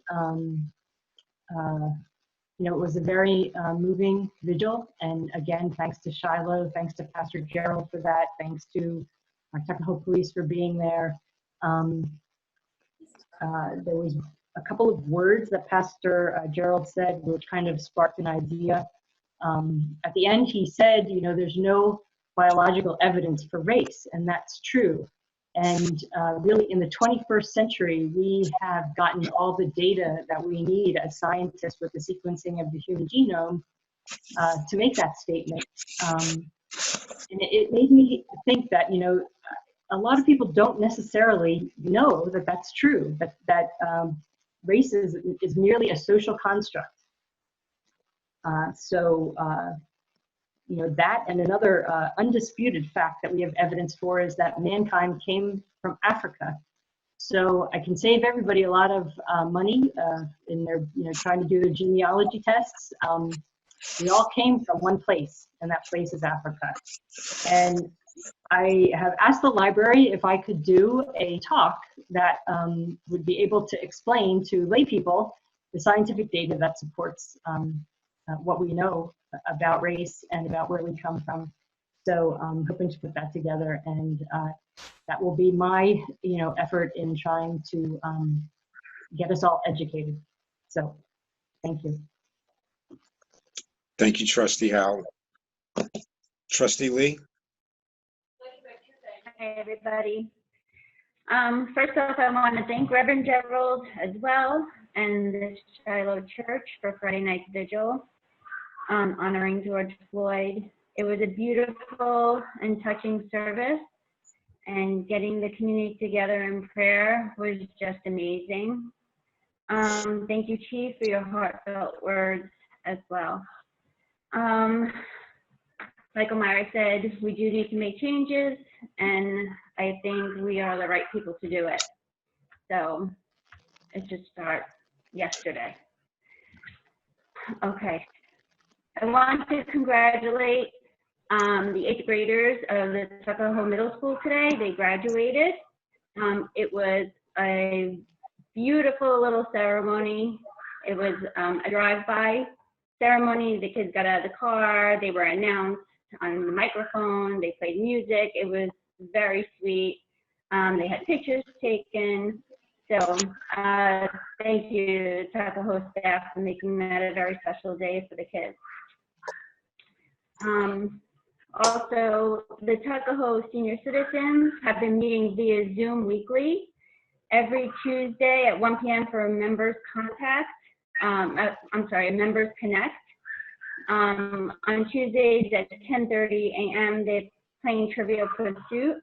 it was a very moving vigil. And again, thanks to Shiloh, thanks to Pastor Gerald for that, thanks to Tuckahoe Police for being there. There was a couple of words that Pastor Gerald said, which kind of sparked an idea. At the end, he said, there's no biological evidence for race, and that's true. And really, in the 21st century, we have gotten all the data that we need as scientists with the sequencing of the human genome to make that statement. And it made me think that, a lot of people don't necessarily know that that's true, that race is merely a social construct. That and another undisputed fact that we have evidence for is that mankind came from Africa. So I can save everybody a lot of money in their, trying to do their genealogy tests. We all came from one place, and that place is Africa. And I have asked the library if I could do a talk that would be able to explain to lay people the scientific data that supports what we know about race and about where we come from. So I'm hoping to put that together, and that will be my effort in trying to get us all educated. So thank you. Thank you, Trustee Howell. Trustee Lee? Hi, everybody. First off, I want to thank Reverend Gerald as well and the Shiloh Church for Friday night's vigil, honoring George Floyd. It was a beautiful and touching service, and getting the community together in prayer was just amazing. Thank you, Chief, for your heartfelt words as well. Like O'Meara said, we do need to make changes, and I think we are the right people to do it. So it should start yesterday. Okay. I want to congratulate the 8th graders of the Tuckahoe Middle School today. They graduated. It was a beautiful little ceremony. It was a drive-by ceremony. The kids got out of the car. They were announced on the microphone. They played music. It was very sweet. They had pictures taken. So thank you, Tuckahoe staff, for making that a very special day for the kids. Also, the Tuckahoe senior citizens have been meeting via Zoom weekly, every Tuesday at 1 p.m. for a members contact. A members connect. On Tuesdays at 10:30 a.m., they're playing Trivial Pursuit.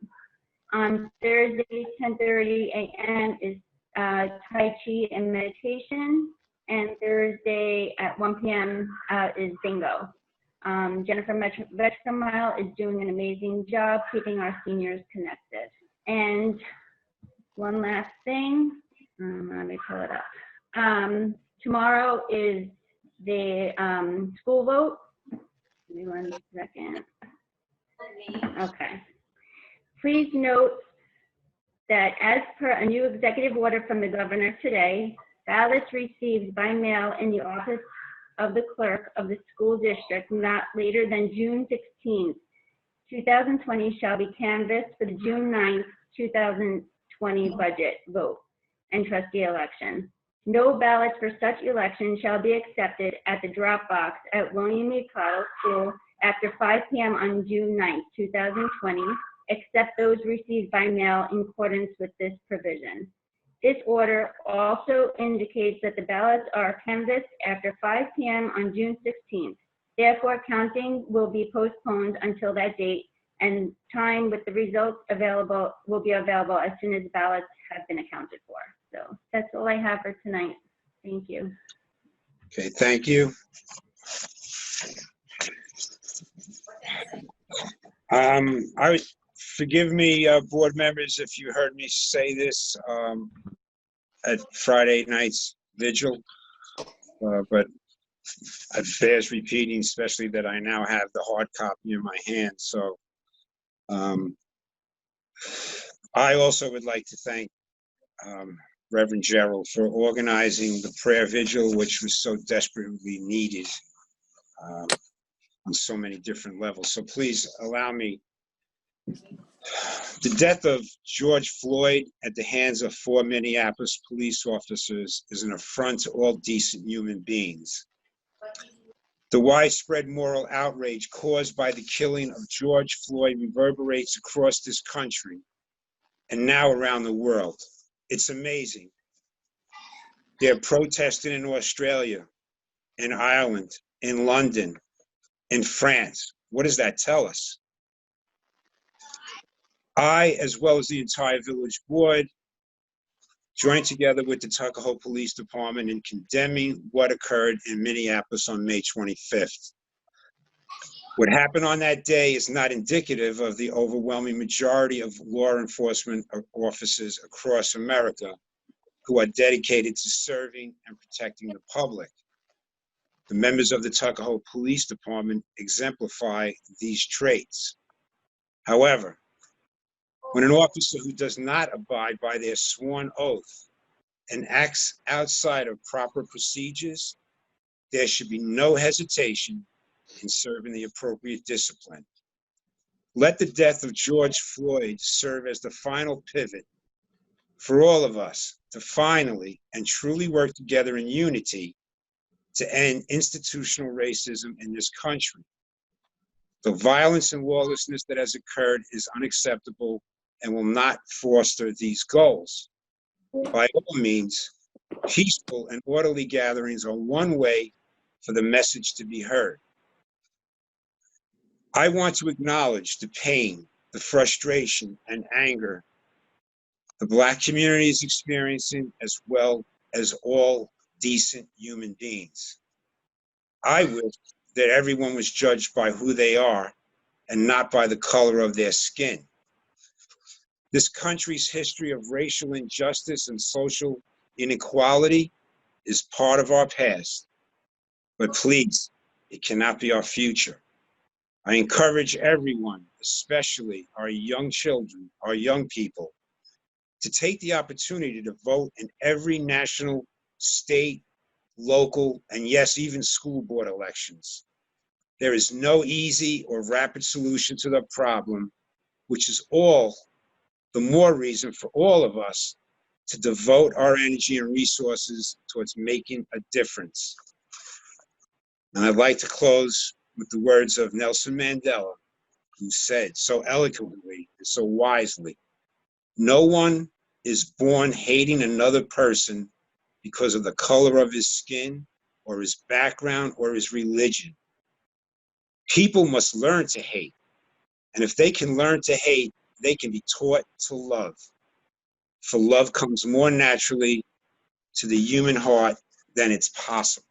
On Thursdays, 10:30 a.m. is Tai Chi and meditation. And Thursday at 1 p.m. Is bingo. Jennifer Vetramile is doing an amazing job keeping our seniors connected. And one last thing, let me pull it up. Tomorrow is the school vote. Give me 1 second. Okay. Please note that as per a new executive order from the governor today, ballots received by mail in the office of the clerk of the school district not later than June 16th, 2020 shall be canvassed for the June 9th, 2020 budget vote and trustee election. No ballots for such election shall be accepted at the drop box at William E. Cottle School after 5 p.m. on June 9th, 2020, except those received by mail in accordance with this provision. This order also indicates that the ballots are canvassed after 5 p.m. on June 16th. Therefore, counting will be postponed until that date, and time with the results available will be available as soon as ballots have been accounted for. So that's all I have for tonight. Thank you. Okay, thank you. Forgive me, board members, if you heard me say this at Friday night's vigil, but it bears repeating, especially that I now have the hard copy in my hand. So I also would like to thank Reverend Gerald for organizing the prayer vigil, which was so desperately needed on so many different levels. So please allow me. The death of George Floyd at the hands of 4 Minneapolis police officers is an affront to all decent human beings. The widespread moral outrage caused by the killing of George Floyd reverberates across this country and now around the world. It's amazing. They're protesting in Australia, in Ireland, in London, in France. What does that tell us? I, as well as the entire village board, joined together with the Tuckahoe Police Department in condemning what occurred in Minneapolis on May 25th. What happened on that day is not indicative of the overwhelming majority of law enforcement officers across America who are dedicated to serving and protecting the public. The members of the Tuckahoe Police Department exemplify these traits. However, when an officer who does not abide by their sworn oath and acts outside of proper procedures, there should be no hesitation in serving the appropriate discipline. Let the death of George Floyd serve as the final pivot for all of us to finally and truly work together in unity to end institutional racism in this country. The violence and lawlessness that has occurred is unacceptable and will not foster these goals. By all means, peaceful and orderly gatherings are one way for the message to be heard. I want to acknowledge the pain, the frustration, and anger the Black community is experiencing, as well as all decent human beings. I wish that everyone was judged by who they are and not by the color of their skin. This country's history of racial injustice and social inequality is part of our past, but please, it cannot be our future. I encourage everyone, especially our young children, our young people, to take the opportunity to vote in every national, state, local, and yes, even school board elections. There is no easy or rapid solution to the problem, which is all the more reason for all of us to devote our energy and resources towards making a difference. And I'd like to close with the words of Nelson Mandela, who said so eloquently and so wisely, "No one is born hating another person because of the color of his skin or his background or his religion. People must learn to hate. And if they can learn to hate, they can be taught to love. For love comes more naturally to the human heart than it's possible.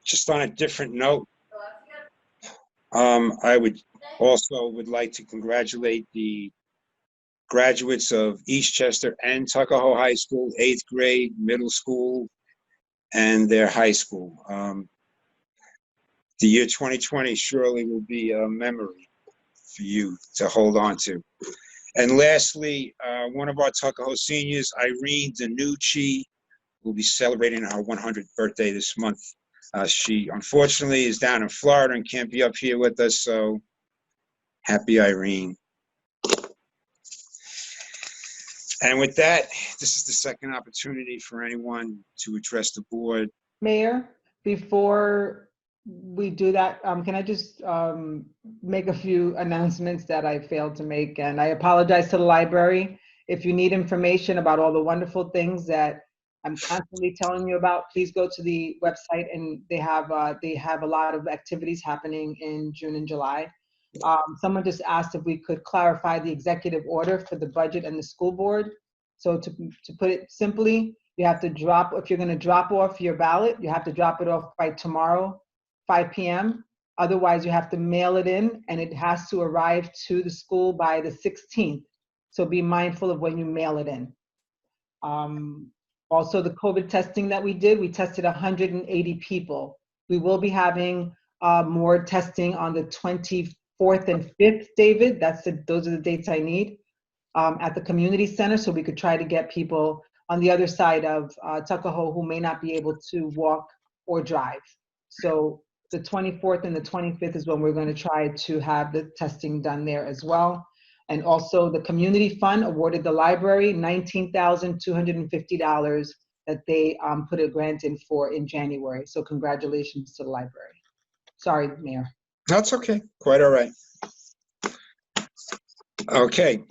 Just on a different note, I would like to congratulate the graduates of Eastchester and Tuckahoe High School, 8th grade, middle school, and their high school. The year 2020 surely will be a memory for you to hold on to. And lastly, one of our Tuckahoe seniors, Irene Danucci, will be celebrating her 100th birthday this month. She unfortunately is down in Florida and can't be up here with us, so happy Irene. And with that, this is the second opportunity for anyone to address the board. Mayor, before we do that, can I just make a few announcements that I failed to make? And I apologize to the library. If you need information about all the wonderful things that I'm constantly telling you about, please go to the website, and they have a lot of activities happening in June and July. Someone just asked if we could clarify the executive order for the budget and the school board. So to put it simply, you have to drop, if you're going to drop off your ballot, you have to drop it off by tomorrow, 5 p.m. Otherwise, you have to mail it in, and it has to arrive to the school by the 16th. So be mindful of when you mail it in. Also, the COVID testing that we did, we tested 180 people. We will be having more testing on the 24th and 5th, David. Those are the dates I need at the community center, so we could try to get people on the other side of Tuckahoe who may not be able to walk or drive. So the 24th and the 25th is when we're going to try to have the testing done there as well. And also the community fund awarded the library $19,250 that they put a grant in for in January. So congratulations to the library. Sorry, Mayor. That's okay, quite all right. Okay,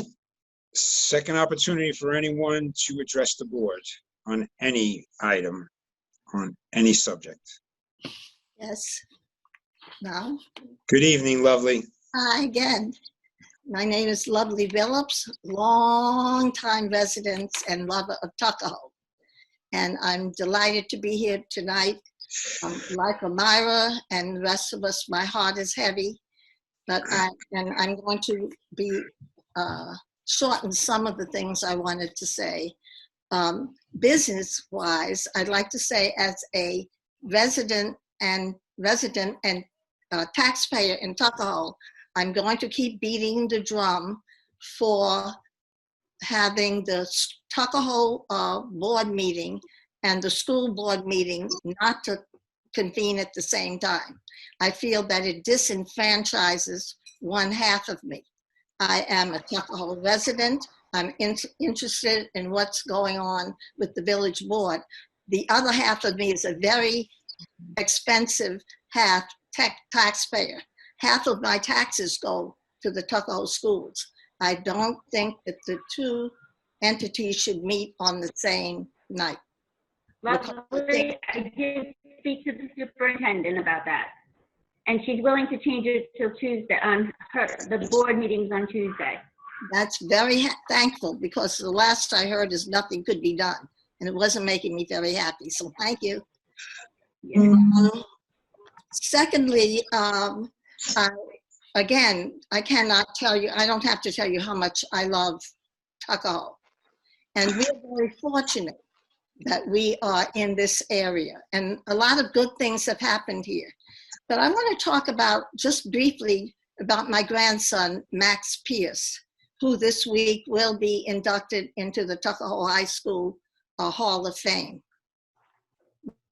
second opportunity for anyone to address the board on any item, on any subject. Yes. Now, Good evening, lovely. hi again. My name is Lovely Phillips, longtime resident and lover of Tuckahoe. And I'm delighted to be here tonight. Like Amira and the rest of us, my heart is heavy, but I'm going to be shorten some of the things I wanted to say. Business-wise, I'd like to say as a resident and taxpayer in Tuckahoe, I'm going to keep beating the drum for having the Tuckahoe board meeting and the school board meeting not to convene at the same time. I feel that it disenfranchises one half of me. I am a Tuckahoe resident. I'm interested in what's going on with the village board. The other half of me is a very expensive taxpayer. Half of my taxes go to the Tuckahoe schools. I don't think that the two entities should meet on the same night. Lovely, I did speak to the superintendent about that. And she's willing to change it till Tuesday on the board meetings on Tuesday. That's very thankful, because the last I heard is nothing could be done, and it wasn't making me very happy. So thank you. Yeah. Secondly, again, I cannot tell you, I don't have to tell you how much I love Tuckahoe. And we're very fortunate that we are in this area. And a lot of good things have happened here. But I want to talk about, just briefly, about my grandson, Max Pierce, who this week will be inducted into the Tuckahoe High School Hall of Fame.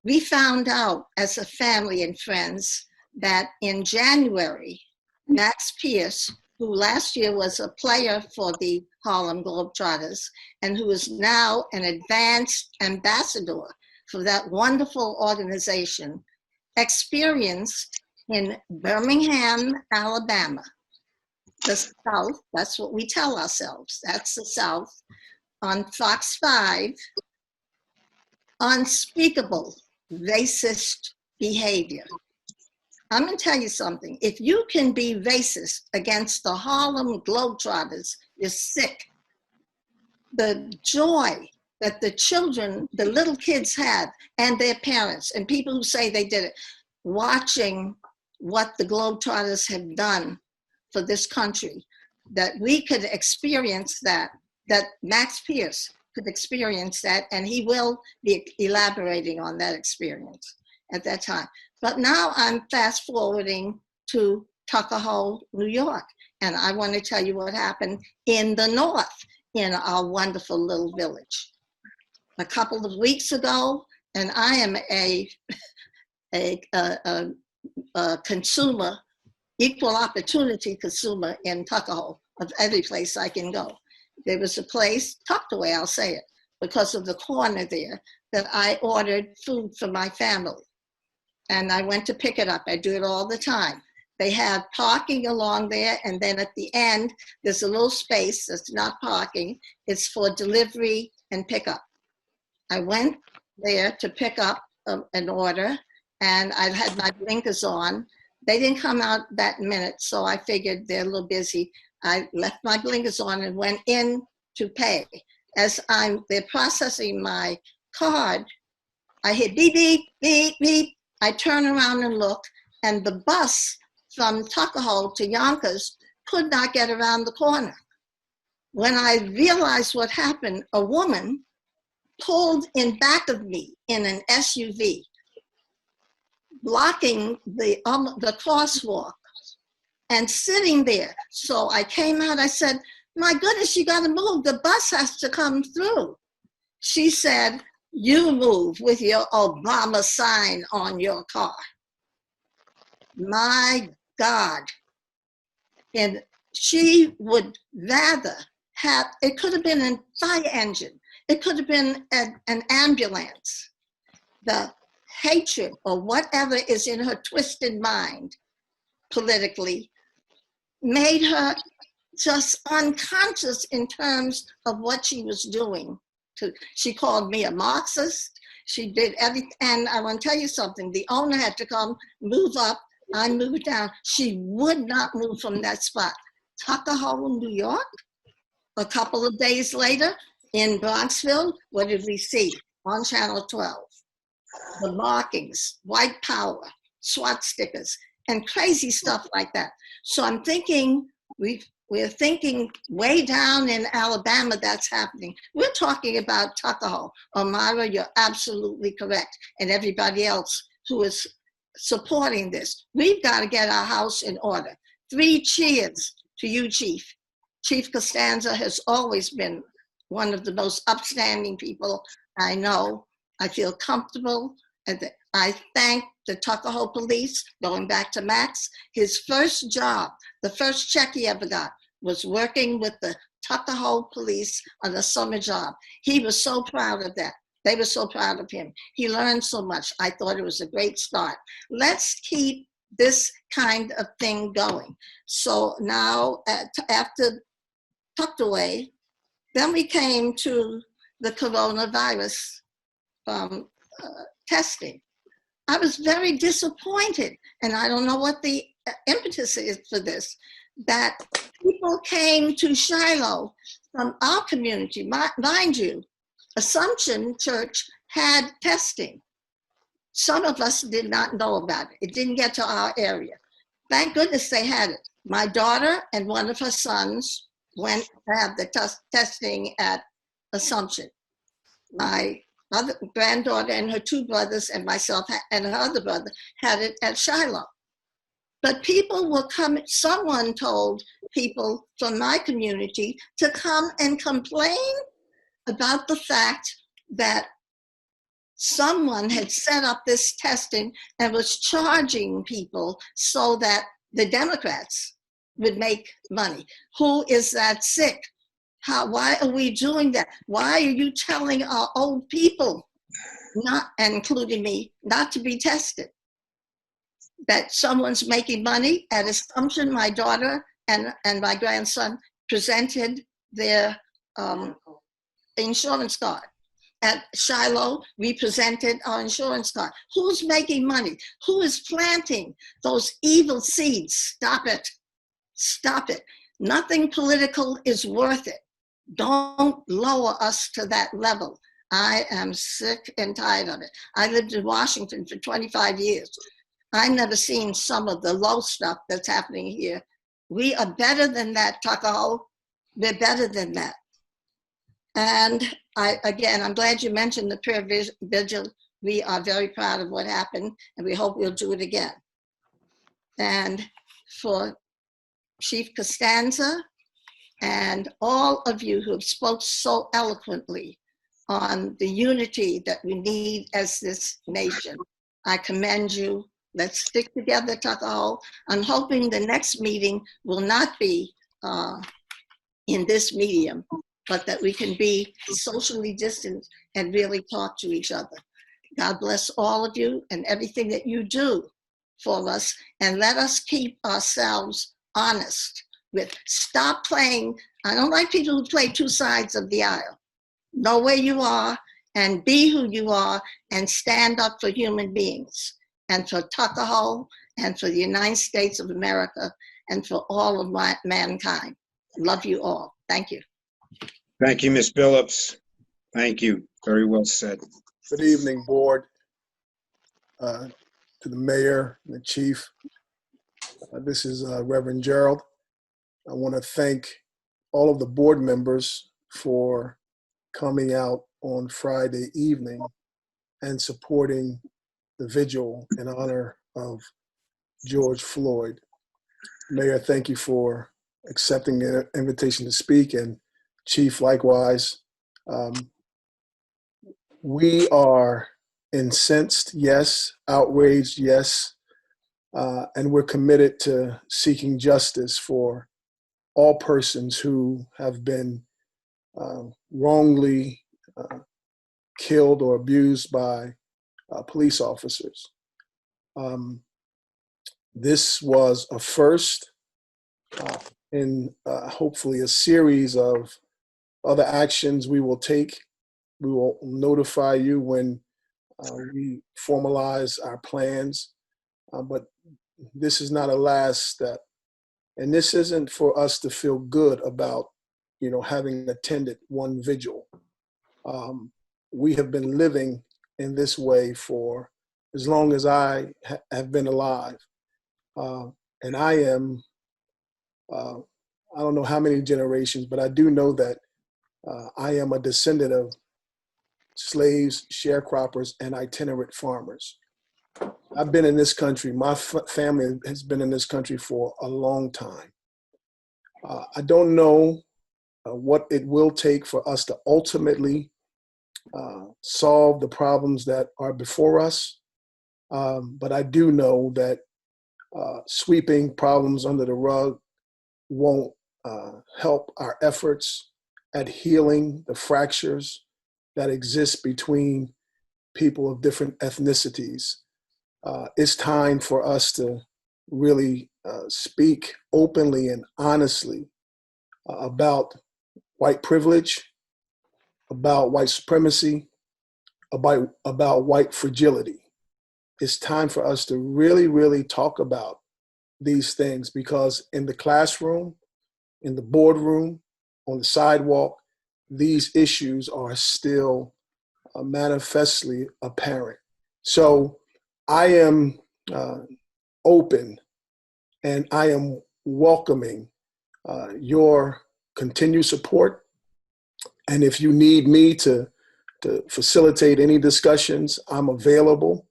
We found out as a family and friends that in January, Max Pierce, who last year was a player for the Harlem Globetrotters and who is now an advanced ambassador for that wonderful organization, experienced in Birmingham, Alabama, the South, that's what we tell ourselves, that's the South, on Fox 5, unspeakable racist behavior. I'm going to tell you something. If you can be racist against the Harlem Globetrotters, you're sick. The joy that the children, the little kids had, and their parents, and people who say they did it, watching what the Globetrotters have done for this country, that we could experience that Max Pierce could experience that, and he will be elaborating on that experience at that time. But now I'm fast forwarding to Tuckahoe, New York, and I want to tell you what happened in the north, in our wonderful little village. A couple of weeks ago, and I am a consumer, equal opportunity consumer in Tuckahoe, of every place I can go. There was a place, tucked away, I'll say it, because of the corner there, that I ordered food for my family. And I went to pick it up. I do it all the time. They have parking along there, and then at the end, there's a little space that's not parking. It's for delivery and pickup. I went there to pick up an order, and I had my blinkers on. They didn't come out that minute, so I figured they're a little busy. I left my blinkers on and went in to pay. As they're processing my card, I hit beep, beep, beep, beep. I turn around and look, and the bus from Tuckahoe to Yonkers could not get around the corner. When I realized what happened, a woman pulled in back of me in an SUV, blocking the crosswalk and sitting there. So I came out, I said, my goodness, you gotta move, the bus has to come through. She said, you move with your Obama sign on your car. My God. And she would rather have, it could have been a fire engine, it could have been an ambulance. The hatred or whatever is in her twisted mind politically made her just unconscious in terms of what she was doing. She called me a Marxist. She did everything. And I want to tell you something. The owner had to come, move up. I moved down. She would not move from that spot. Tuckahoe, New York. A couple of days later, in Bronxville, what did we see on Channel 12? The markings, white power, SWAT stickers, and crazy stuff like that. So I'm thinking, we're thinking way down in Alabama that's happening. We're talking about Tuckahoe. Omara, you're absolutely correct. And everybody else who is supporting this. We've got to get our house in order. 3 cheers to you, Chief. Chief Costanza has always been one of the most upstanding people I know. I feel comfortable. And I thank the Tuckahoe police, going back to Max. His first job, the first check he ever got, was working with the Tuckahoe police on a summer job. He was so proud of that. They were so proud of him. He learned so much. I thought it was a great start. Let's keep this kind of thing going. So now, after tucked away, then we came to the coronavirus testing. I was very disappointed, and I don't know what the impetus is for this, that people came to Shiloh from our community. Mind you, Assumption Church had testing. Some of us did not know about it. It didn't get to our area. Thank goodness they had it. My daughter and one of her sons went to have the testing at Assumption. My other granddaughter and her 2 brothers and myself and her other brother had it at Shiloh. But people were coming, someone told people from my community to come and complain about the fact that someone had set up this testing and was charging people so that the Democrats would make money. Who is that sick? Why are we doing that? Why are you telling our old people, not including me, not to be tested? That someone's making money at Assumption. My daughter and my grandson presented their insurance card. at Shiloh represented our insurance card. Who's making money? Who is planting those evil seeds? Stop it. Stop it. Nothing political is worth it. Don't lower us to that level. I am sick and tired of it. I lived in Washington for 25 years. I've never seen some of the low stuff that's happening here. We are better than that, Tuckahoe. We're better than that. And again, I'm glad you mentioned the prayer vigil. We are very proud of what happened, and we hope we'll do it again. And for Chief Costanza and all of you who have spoke so eloquently on the unity that we need as this nation, I commend you. Let's stick together, Tuckahoe. I'm hoping the next meeting will not be in this medium, but that we can be socially distant and really talk to each other. God bless all of you and everything that you do for us, and let us keep ourselves honest with, stop playing. I don't like people who play two sides of the aisle. Know where you are and be who you are and stand up for human beings and for Tuckahoe and for the United States of America and for all of mankind. Love you all. Thank you. Thank you, Ms. Billups. Thank you. Very well said. Good evening, board, to the mayor, and the chief. This is Reverend Gerald. I want to thank all of the board members for coming out on Friday evening and supporting the vigil in honor of George Floyd. Mayor, thank you for accepting the invitation to speak, and Chief, likewise. We are incensed, yes, outraged, yes, and we're committed to seeking justice for all persons who have been wrongly killed or abused by police officers. This was a first in hopefully a series of other actions we will take. We will notify you when we formalize our plans, but this is not a last step. And this isn't for us to feel good about, having attended one vigil. We have been living in this way for as long as I have been alive. And I am, I don't know how many generations, but I do know that I am a descendant of slaves, sharecroppers, and itinerant farmers. I've been in this country, my family has been in this country for a long time. I don't know what it will take for us to ultimately solve the problems that are before us, but I do know that sweeping problems under the rug won't help our efforts at healing the fractures that exist between people of different ethnicities. It's time for us to really speak openly and honestly about white privilege, about white supremacy, about white fragility. It's time for us to really, really talk about these things, because in the classroom, in the boardroom, on the sidewalk, these issues are still manifestly apparent. So I am open and I am welcoming your continued support. And if you need me to facilitate any discussions, I'm available.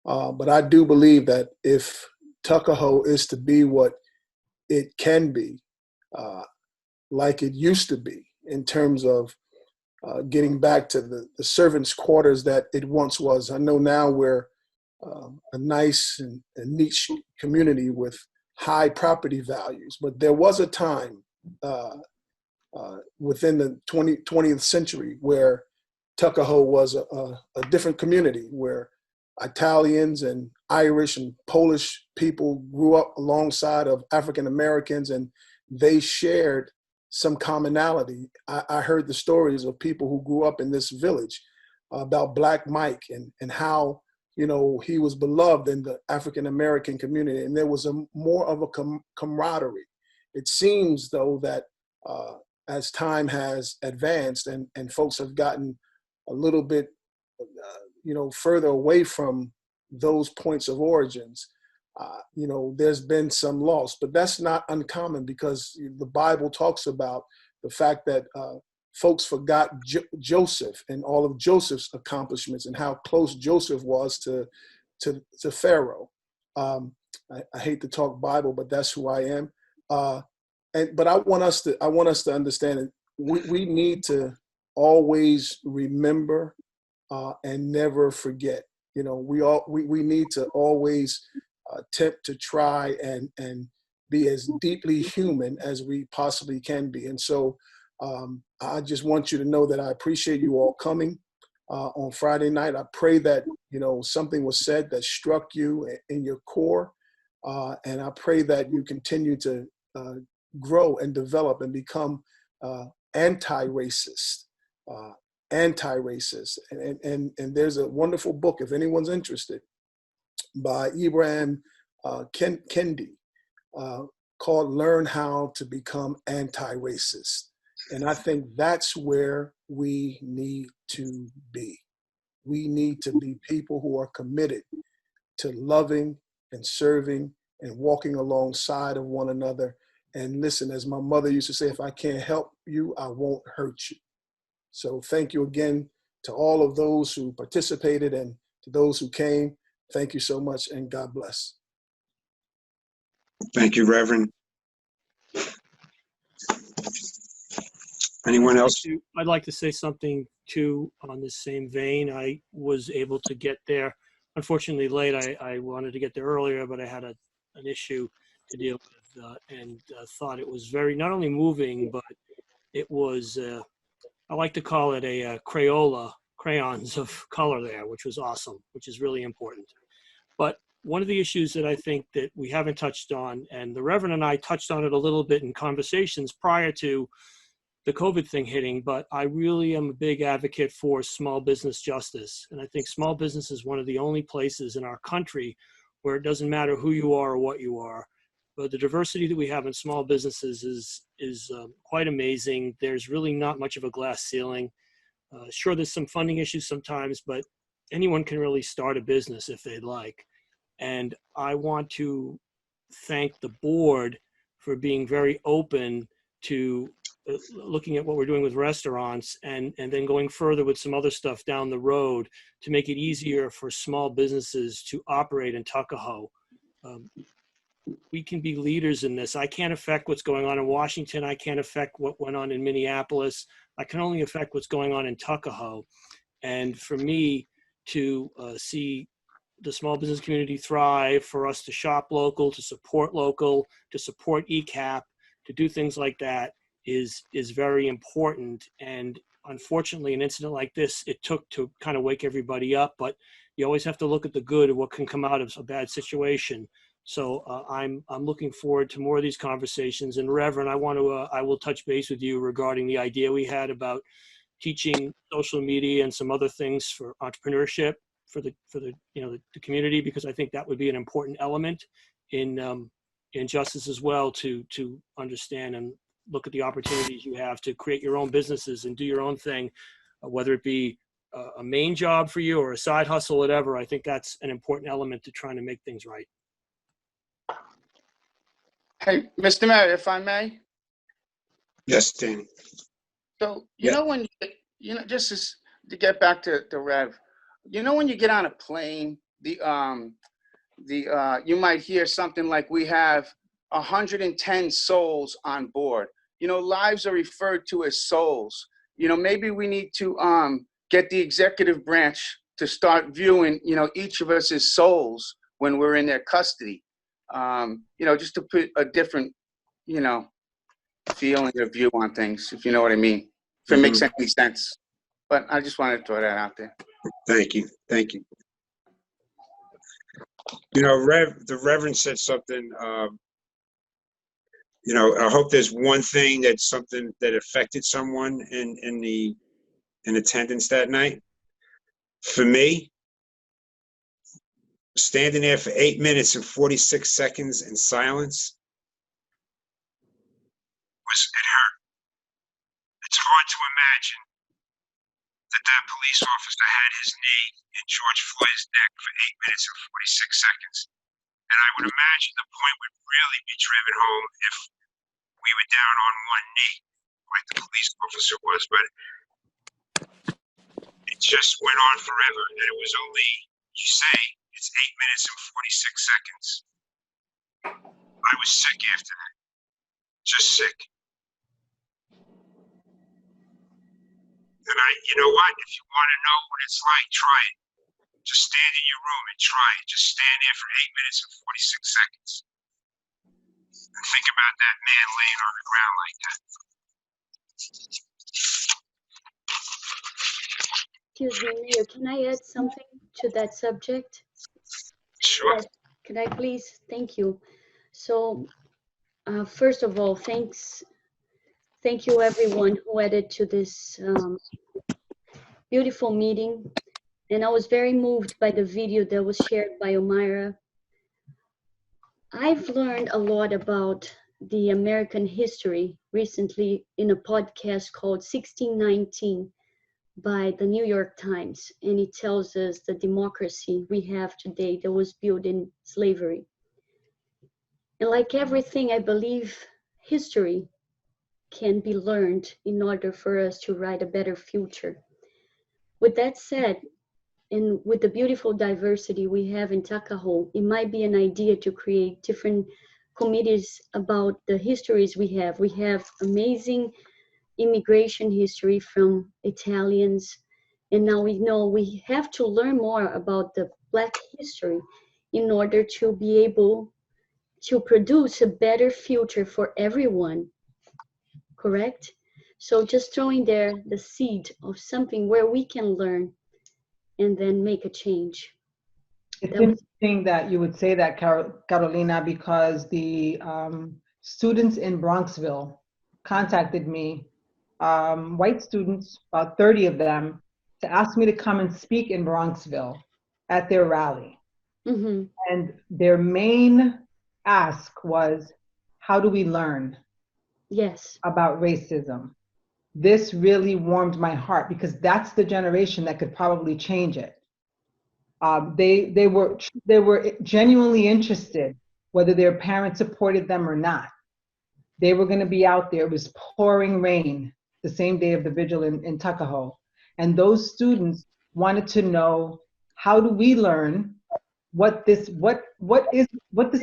But I do believe that if Tuckahoe is to be what it can be, like it used to be, in terms of getting back to the servants' quarters that it once was. I know now we're a nice and niche community with high property values, but there was a time within the 20th century where Tuckahoe was a different community, where Italians and Irish and Polish people grew up alongside of African Americans, and they shared some commonality. I heard the stories of people who grew up in this village about Black Mike and how, he was beloved in the African-American community. And there was more of a camaraderie. It seems, though, that as time has advanced and folks have gotten a little bit, further away from those points of origins, there's been some loss. But that's not uncommon, because the Bible talks about the fact that folks forgot Joseph and all of Joseph's accomplishments and how close Joseph was to Pharaoh. I hate to talk Bible, but that's who I am. But I want us to understand that we need to always remember and never forget. We need to always attempt to try and be as deeply human as we possibly can be. And so I just want you to know that I appreciate you all coming on Friday night. I pray that, something was said that struck you in your core. And I pray that you continue to grow and develop and become anti-racist. And there's a wonderful book, if anyone's interested, by Ibrahim Kendi called Learn How to Become Anti-Racist. And I think that's where we need to be. We need to be people who are committed to loving and serving and walking alongside of one another. And listen, as my mother used to say, if I can't help you, I won't hurt you. So thank you again to all of those who participated and to those who came. Thank you so much, and God bless. Thank you, Reverend. Anyone else? I'd like to say something too on the same vein. I was able to get there, unfortunately late. I wanted to get there earlier, but I had an issue to deal with and thought it was very, not only moving, but it was, I like to call it a Crayola, crayons of color there, which was awesome, which is really important. But one of the issues that I think that we haven't touched on, and the Reverend and I touched on it a little bit in conversations prior to the COVID thing hitting, but I really am a big advocate for small business justice. And I think small business is one of the only places in our country where it doesn't matter who you are or what you are. But the diversity that we have in small businesses is quite amazing. There's really not much of a glass ceiling. Sure, there's some funding issues sometimes, but anyone can really start a business if they'd like. And I want to thank the board for being very open to looking at what we're doing with restaurants and then going further with some other stuff down the road to make it easier for small businesses to operate in Tuckahoe. We can be leaders in this. I can't affect what's going on in Washington. I can't affect what went on in Minneapolis. I can only affect what's going on in Tuckahoe. And for me to see the small business community thrive, for us to shop local, to support ECAP, to do things like that is very important. And unfortunately, an incident like this, it took to kind of wake everybody up, but you always have to look at the good of what can come out of a bad situation. So I'm looking forward to more of these conversations. And Reverend, I will touch base with you regarding the idea we had about teaching social media and some other things for entrepreneurship for the community, because I think that would be an important element in justice as well, to understand and look at the opportunities you have to create your own businesses and do your own thing, whether it be a main job for you or a side hustle, whatever. I think that's an important element to trying to make things right. Hey, Mr. Mayor, if I may. Yes, Danny. So, when, just to get back to Rev, when you get on a plane, you might hear something like, we have 110 souls on board. Lives are referred to as souls. Maybe we need to get the executive branch to start viewing, each of us as souls when we're in their custody. Just to put a different, feeling or view on things, if you know what I mean, if it makes any sense. But I just wanted to throw that out there. Thank you. Thank you. The Reverend said something, I hope there's one thing that's something that affected someone in attendance that night. For me, standing there for 8 minutes and 46 seconds in silence it hurt. It's hard to imagine that police officer had his knee in George Floyd's neck for 8 minutes and 46 seconds. And I would imagine the point would really be driven home if we were down on one knee, like the police officer was, but it just went on forever. And it was only, you say, it's 8 minutes and 46 seconds. I was sick after that. Just sick. And you know what? If you want to know what it's like, try it. Just stand in your room and try it. Just stand there for 8 minutes and 46 seconds. And think about that man laying on the ground like that. Excuse me, Mayor, can I add something to that subject? Sure. Yes. Can I please? Thank you. So, first of all, thank you everyone who added to this beautiful meeting. And I was very moved by the video that was shared by Omira. I've learned a lot about the American history recently in a podcast called 1619 by the New York Times. And it tells us the democracy we have today that was built in slavery. And like everything, I believe history can be learned in order for us to write a better future. With that said, and with the beautiful diversity we have in Tuckahoe, it might be an idea to create different committees about the histories we have. We have amazing immigration history from Italians, and now we know we have to learn more about the Black history in order to be able to produce a better future for everyone, correct? So just throwing there the seed of something where we can learn and then make a change. It's interesting that you would say that, Carolina, because the students in Bronxville contacted me, white students, about 30 of them, to ask me to come and speak in Bronxville at their rally. Mm-hmm. And their main ask was, how do we learn about racism? This really warmed my heart because that's the generation that could probably change it. They were genuinely interested, whether their parents supported them or not. They were going to be out there. It was pouring rain the same day of the vigil in Tuckahoe, and those students wanted to know, how do we learn what this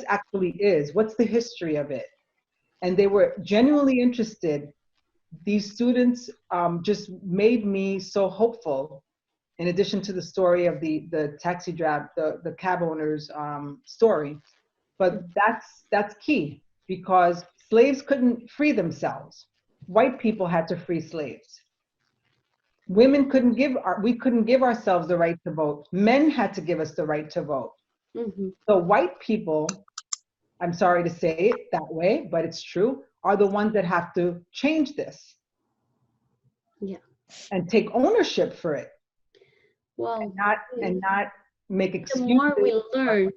actually is? What's the history of it? And they were genuinely interested. These students just made me so hopeful, in addition to the story of the taxi driver, the cab owner's story. But that's key, because slaves couldn't free themselves. White people had to free slaves. Women we couldn't give ourselves the right to vote. Men had to give us the right to vote. Mm-hmm. So white people, I'm sorry to say it that way, but it's true, are the ones that have to change this. Yeah. And take ownership for it. Well, and not make excuses. The more we learn,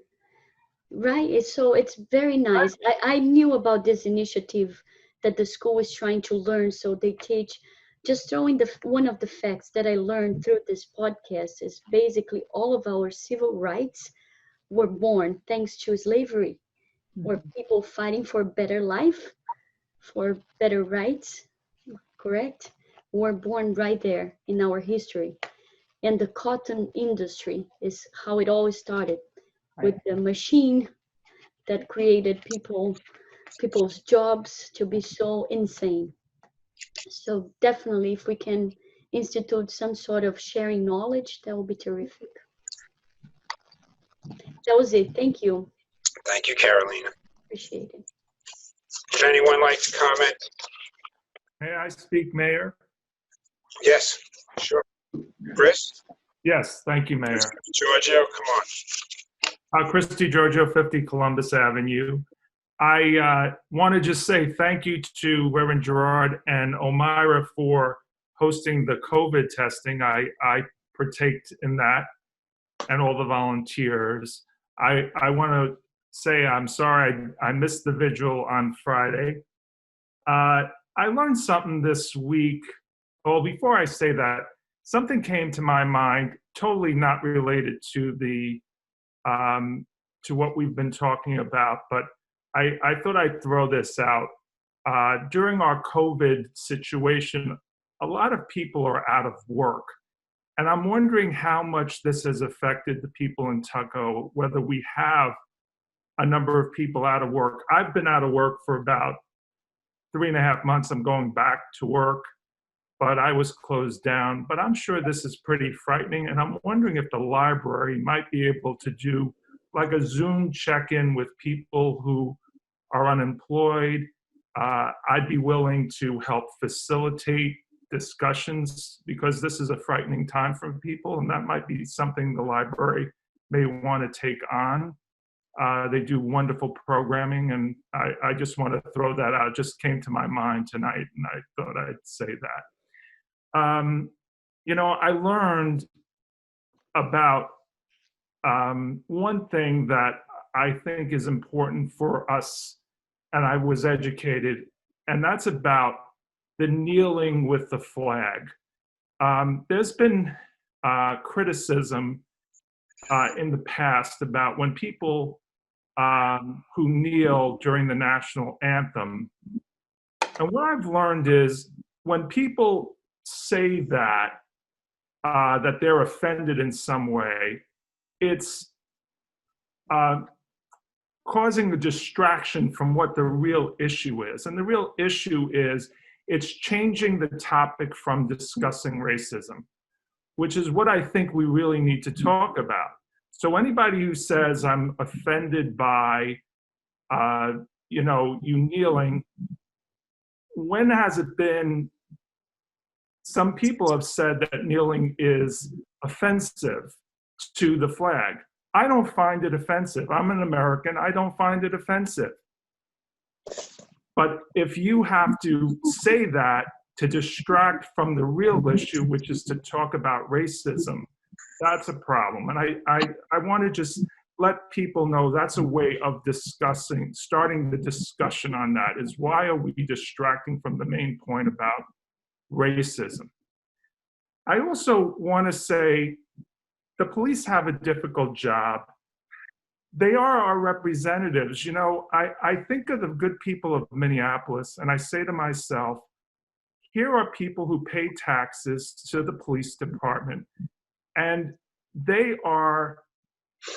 right? It's very nice. I knew about this initiative that the school is trying to learn. So they teach, just throwing one of the facts that I learned through this podcast is basically all of our civil rights were born thanks to slavery, where people fighting for a better life, for better rights, correct? Were born right there in our history. And the cotton industry is how it all started, with the machine that created people's jobs to be so insane. So definitely, if we can institute some sort of sharing knowledge, that would be terrific. That was it. Thank you. Thank you, Carolina. Appreciate it. Would anyone like to comment? May I speak, Mayor? Yes, sure. Chris? Yes, thank you, Mayor. Giorgio, come on. Christy Giorgio, 50 Columbus Avenue. I want to just say thank you to Reverend Gerard and Omira for hosting the COVID testing. I partake in that, and all the volunteers. I want to say I'm sorry I missed the vigil on Friday. I learned something this week. Well, before I say that, something came to my mind, totally not related to the to what we've been talking about, but I thought I'd throw this out. During our COVID situation, a lot of people are out of work. And I'm wondering how much this has affected the people in Tuckahoe, whether we have a number of people out of work. I've been out of work for about 3.5 months. I'm going back to work, but I was closed down. But I'm sure this is pretty frightening. And I'm wondering if the library might be able to do like a Zoom check-in with people who are unemployed. I'd be willing to help facilitate discussions because this is a frightening time for people, and that might be something the library may want to take on. They do wonderful programming, and I just want to throw that out. It just came to my mind tonight, and I thought I'd say that. You know, I learned about one thing that I think is important for us, and I was educated, and that's about the kneeling with the flag. There's been criticism in the past about when people who kneel during the national anthem. And what I've learned is when people say that they're offended in some way, it's causing a distraction from what the real issue is. And the real issue is it's changing the topic from discussing racism, which is what I think we really need to talk about. So anybody who says I'm offended by, you know, you kneeling, when has it been? Some people have said that kneeling is offensive to the flag. I don't find it offensive. I'm an American. I don't find it offensive. But if you have to say that to distract from the real issue, which is to talk about racism, that's a problem. And I want to just let people know that's a way of discussing, starting the discussion on that, is why are we distracting from the main point about racism? I also want to say the police have a difficult job. They are our representatives. You know, I think of the good people of Minneapolis, and I say to myself, here are people who pay taxes to the police department, and they are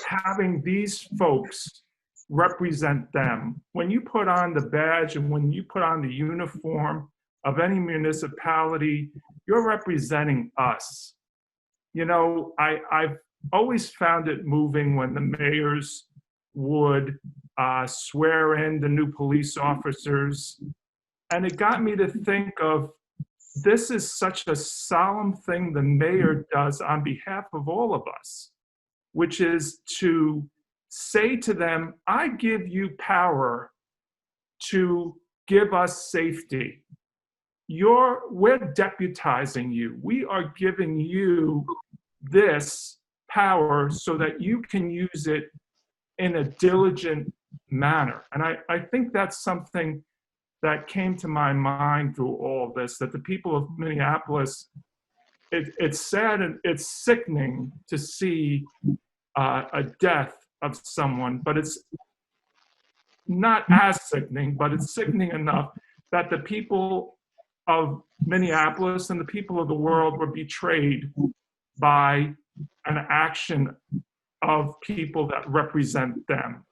having these folks represent them. When you put on the badge and when you put on the uniform of any municipality, you're representing us. You know, I've always found it moving when the mayors would swear in the new police officers. And it got me to think of, this is such a solemn thing the mayor does on behalf of all of us, which is to say to them, I give you power to give us safety. We're deputizing you. We are giving you this power so that you can use it in a diligent manner. And I think that's something that came to my mind through all this, that the people of Minneapolis, it's sad and it's sickening to see a death of someone, but it's not as sickening, but it's sickening enough that the people of Minneapolis and the people of the world were betrayed by an action of people that represent them.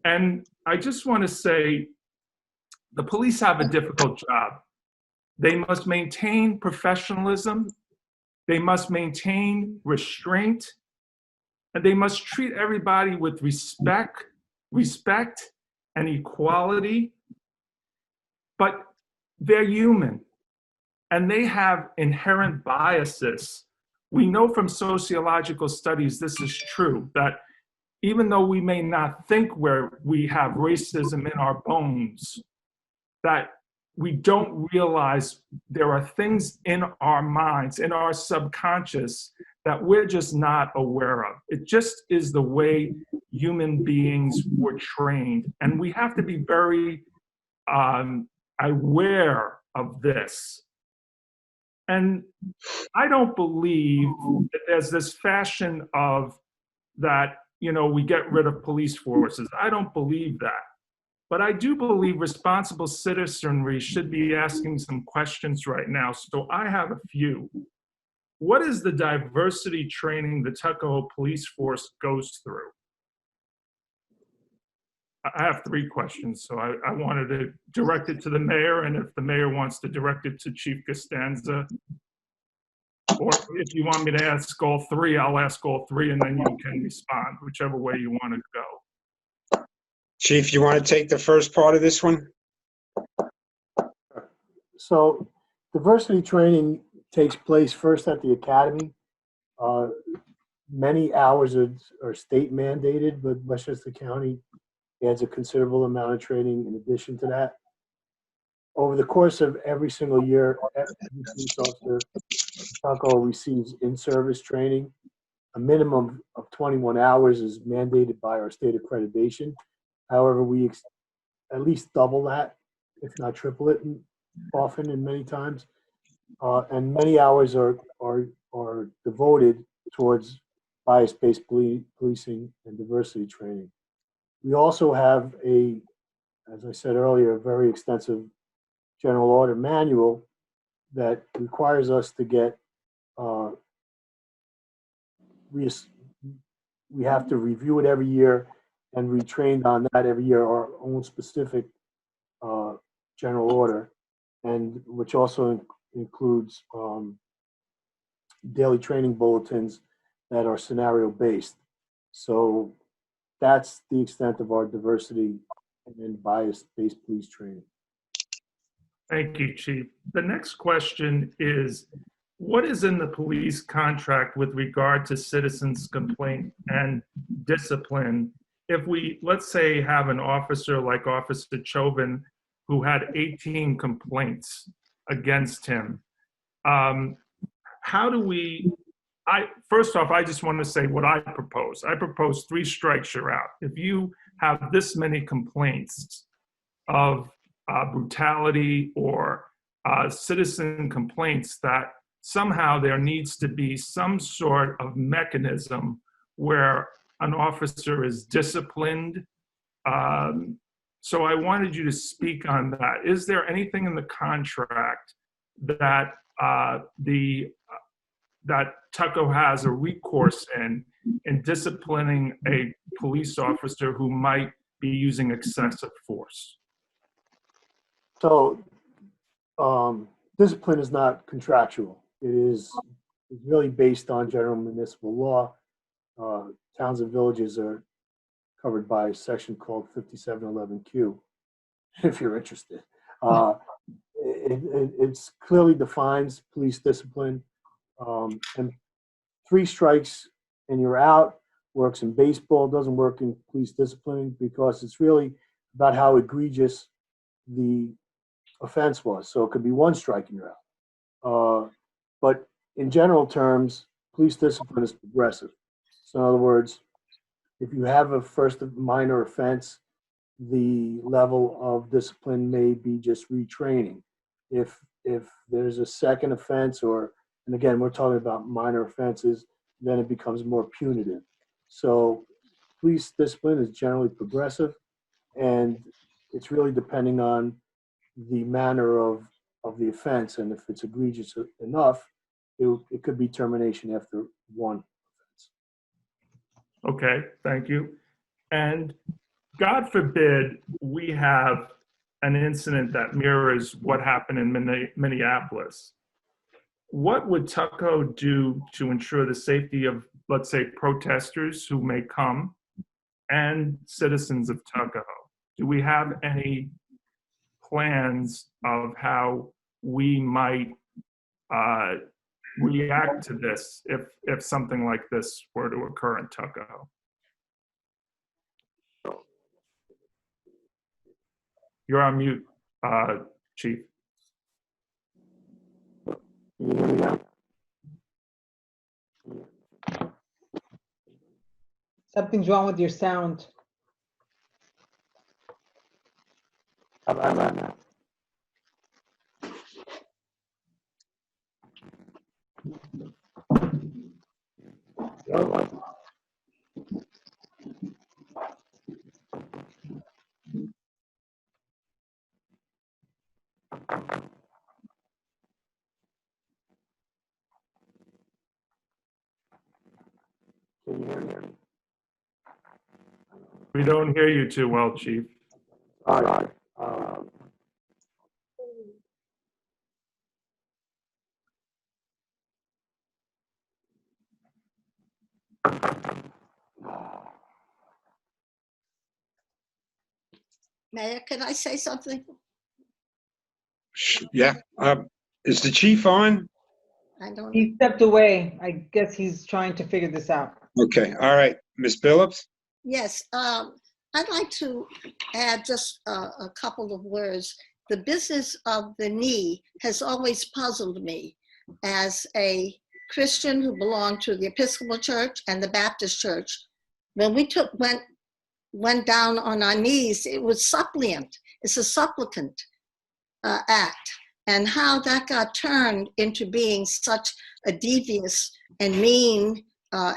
And I just want to say, the police have a difficult job. They must maintain professionalism, they must maintain restraint, and they must treat everybody with respect and equality. But they're human, and they have inherent biases. We know from sociological studies this is true, that even though we may not think we have racism in our bones, that we don't realize there are things in our minds, in our subconscious, that we're just not aware of. It just is the way human beings were trained. And we have to be very aware of this. And I don't believe that there's this fashion of that, we get rid of police forces. I don't believe that. But I do believe responsible citizenry should be asking some questions right now. So I have a few. What is the diversity training the Tuckahoe Police Force goes through? I have 3 questions, so I wanted to direct it to the mayor, and if the mayor wants to direct it to Chief Costanza, or if you want me to ask all 3, I'll ask all 3, and then you can respond, whichever way you want to go. Chief, you want to take the first part of this one? So diversity training takes place first at the academy. Many hours are state mandated, but Westchester County adds a considerable amount of training in addition to that. Over the course of every single year, every police officer Tuckahoe receives in-service training. A minimum of 21 hours is mandated by our state accreditation. However, we at least double that, if not triple it, often and many times. And many hours are devoted towards bias-based policing and diversity training. We also have as I said earlier, a very extensive general order manual that requires us to get, we have to review it every year and retrained on that every year, our own specific general order, and which also includes daily training bulletins that are scenario based. So that's the extent of our diversity and bias-based police training. Thank you, Chief. The next question is, what is in the police contract with regard to citizens' complaint and discipline? If we, let's say, have an officer like Officer Chauvin who had 18 complaints against him, how do we, first off, I just want to say what I propose. I propose 3 strikes, you're out. If you have this many complaints of brutality or citizen complaints, that somehow there needs to be some sort of mechanism where an officer is disciplined. So I wanted you to speak on that. Is there anything in the contract that that Tuckahoe has a recourse in disciplining a police officer who might be using excessive force? So discipline is not contractual. It's really based on general municipal law. Towns and villages are covered by a section called 5711Q, if you're interested. It clearly defines police discipline. And 3 strikes and you're out works in baseball, doesn't work in police discipline, because it's really about how egregious the offense was. So it could be 1 strike and you're out. But in general terms, police discipline is progressive. So in other words, if you have a first minor offense, the level of discipline may be just retraining. If there's a second offense, and again, we're talking about minor offenses, then it becomes more punitive. So police discipline is generally progressive, and it's really depending on the manner of the offense. And if it's egregious enough, it could be termination after 1 offense. Okay, thank you. And God forbid we have an incident that mirrors what happened in Minneapolis. What would Tuckahoe do to ensure the safety of, let's say, protesters who may come and citizens of Tuckahoe? Do we have any plans of how we might react to this if something like this were to occur in Tuckahoe? You're on mute, Chief. Something's wrong with your sound. We don't hear you too well, Chief. Mayor, can I say something? Yeah. Is the chief on? I don't know. He stepped away. I guess he's trying to figure this out. Okay. All right. Ms. Billups? Yes, I'd like to add just a couple of words. The business of the knee has always puzzled me as a Christian who belonged to the Episcopal Church and the Baptist Church. When we went down on our knees, it was suppliant. It's a supplicant act. And how that got turned into being such a devious and mean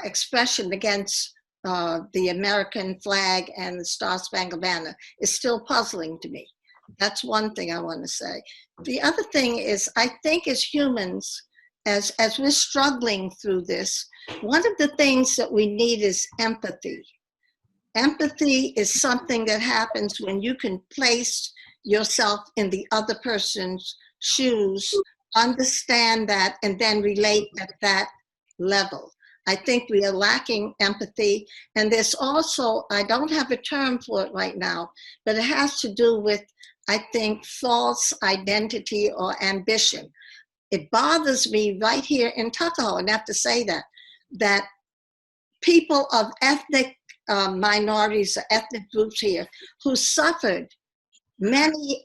expression against the American flag and the Star-Spangled Banner is still puzzling to me. That's one thing I want to say. The other thing is, I think as humans, as we're struggling through this, one of the things that we need is empathy. Empathy is something that happens when you can place yourself in the other person's shoes, understand that, and then relate at that level. I think we are lacking empathy. And there's also, I don't have a term for it right now, but it has to do with, I think, false identity or ambition. It bothers me right here in Tuckahoe, and I have to say that people of ethnic minorities or ethnic groups here who suffered many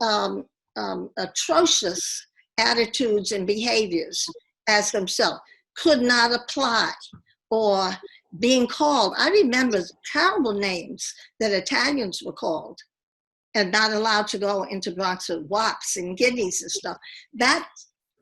atrocious attitudes and behaviors as themselves could not apply, or being called. I remember terrible names that Italians were called and not allowed to go into Bronx with wops and guineas and stuff. That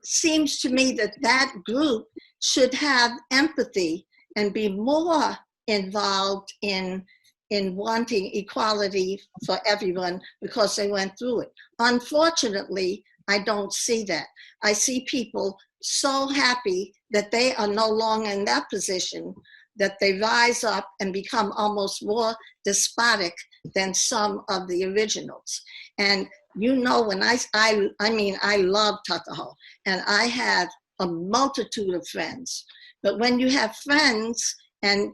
seems to me that group should have empathy and be more involved in wanting equality for everyone because they went through it. Unfortunately, I don't see that. I see people so happy that they are no longer in that position, that they rise up and become almost more despotic than some of the originals. And you know, when I love Tuckahoe, and I have a multitude of friends, but when you have friends and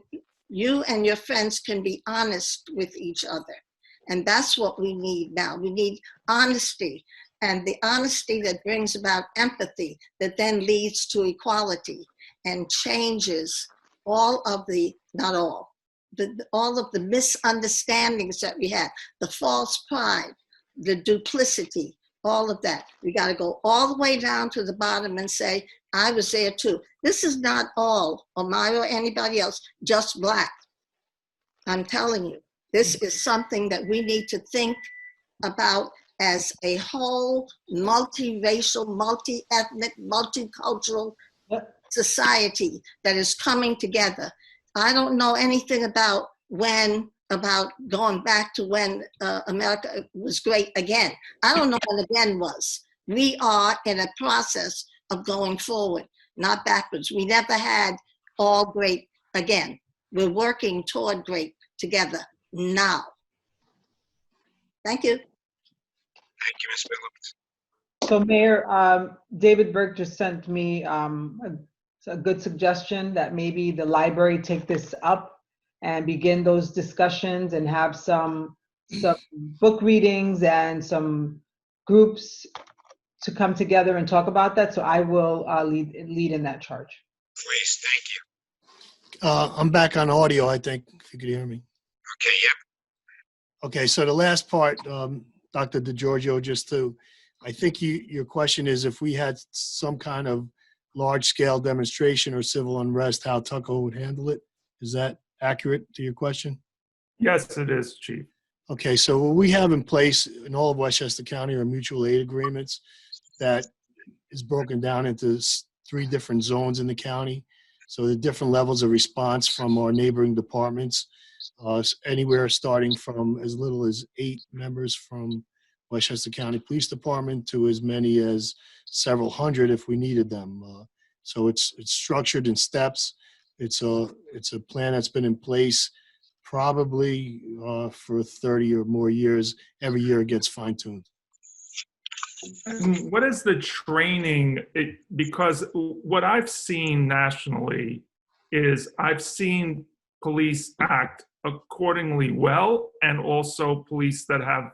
you and your friends can be honest with each other, and that's what we need now. We need honesty, and the honesty that brings about empathy that then leads to equality and changes all of the, not all, all of the misunderstandings that we had, the false pride, the duplicity, all of that. We got to go all the way down to the bottom and say, I was there too. This is not all, Omar or anybody else, just Black. I'm telling you, this is something that we need to think about as a whole multiracial, multi-ethnic, multicultural society that is coming together. I don't know anything about going back to when America was great again. I don't know when again was. We are in a process of going forward, not backwards. We never had all great again. We're working toward great together now. Thank you. Thank you, Ms. Billups. So Mayor, David Burke just sent me a good suggestion that maybe the library take this up and begin those discussions and have some book readings and some groups to come together and talk about that. So I will lead in that charge. Please, thank you. I'm back on audio, I think, if you could hear me. Okay, yep. Okay, so the last part, Dr. DeGiorgio, just to I think your question is if we had some kind of large-scale demonstration or civil unrest, how Tuckahoe would handle it. Is that accurate to your question? Yes, it is, Chief. Okay, so what we have in place in all of Westchester County are mutual aid agreements that is broken down into 3 different zones in the county. So the different levels of response from our neighboring departments, anywhere starting from as little as 8 members from Westchester County Police Department to as many as several hundred if we needed them. So it's structured in steps. It's a plan that's been in place probably for 30 or more years. Every year it gets fine-tuned. And what is the training? Because what I've seen nationally is I've seen police act accordingly well, and also police that have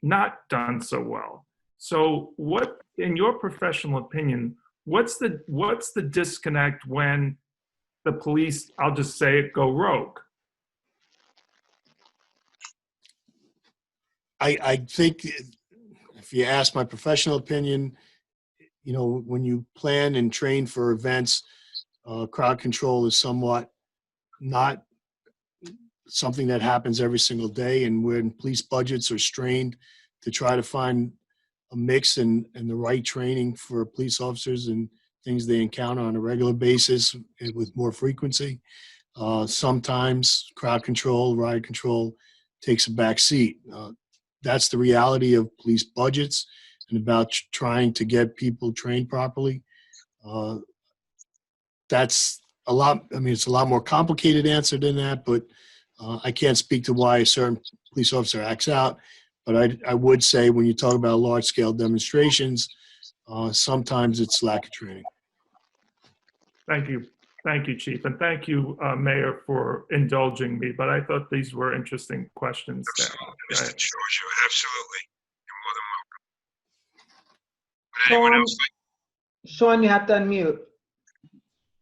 not done so well. So what, in your professional opinion, what's the disconnect when the police, I'll just say it, go rogue? I think if you ask my professional opinion, when you plan and train for events, crowd control is somewhat not something that happens every single day. And when police budgets are strained to try to find a mix and the right training for police officers and things they encounter on a regular basis with more frequency, sometimes crowd control, riot control takes a back seat. That's the reality of police budgets and about trying to get people trained properly. That's a lot. I mean, it's a lot more complicated answer than that, but I can't speak to why a certain police officer acts out. But I would say when you talk about large scale demonstrations, sometimes it's lack of training. Thank you. Thank you, Chief. And thank you, Mayor, for indulging me. But I thought these were interesting questions. Mr. Georgia, absolutely. You're more than welcome. Would anyone else like? Sean, you have to unmute.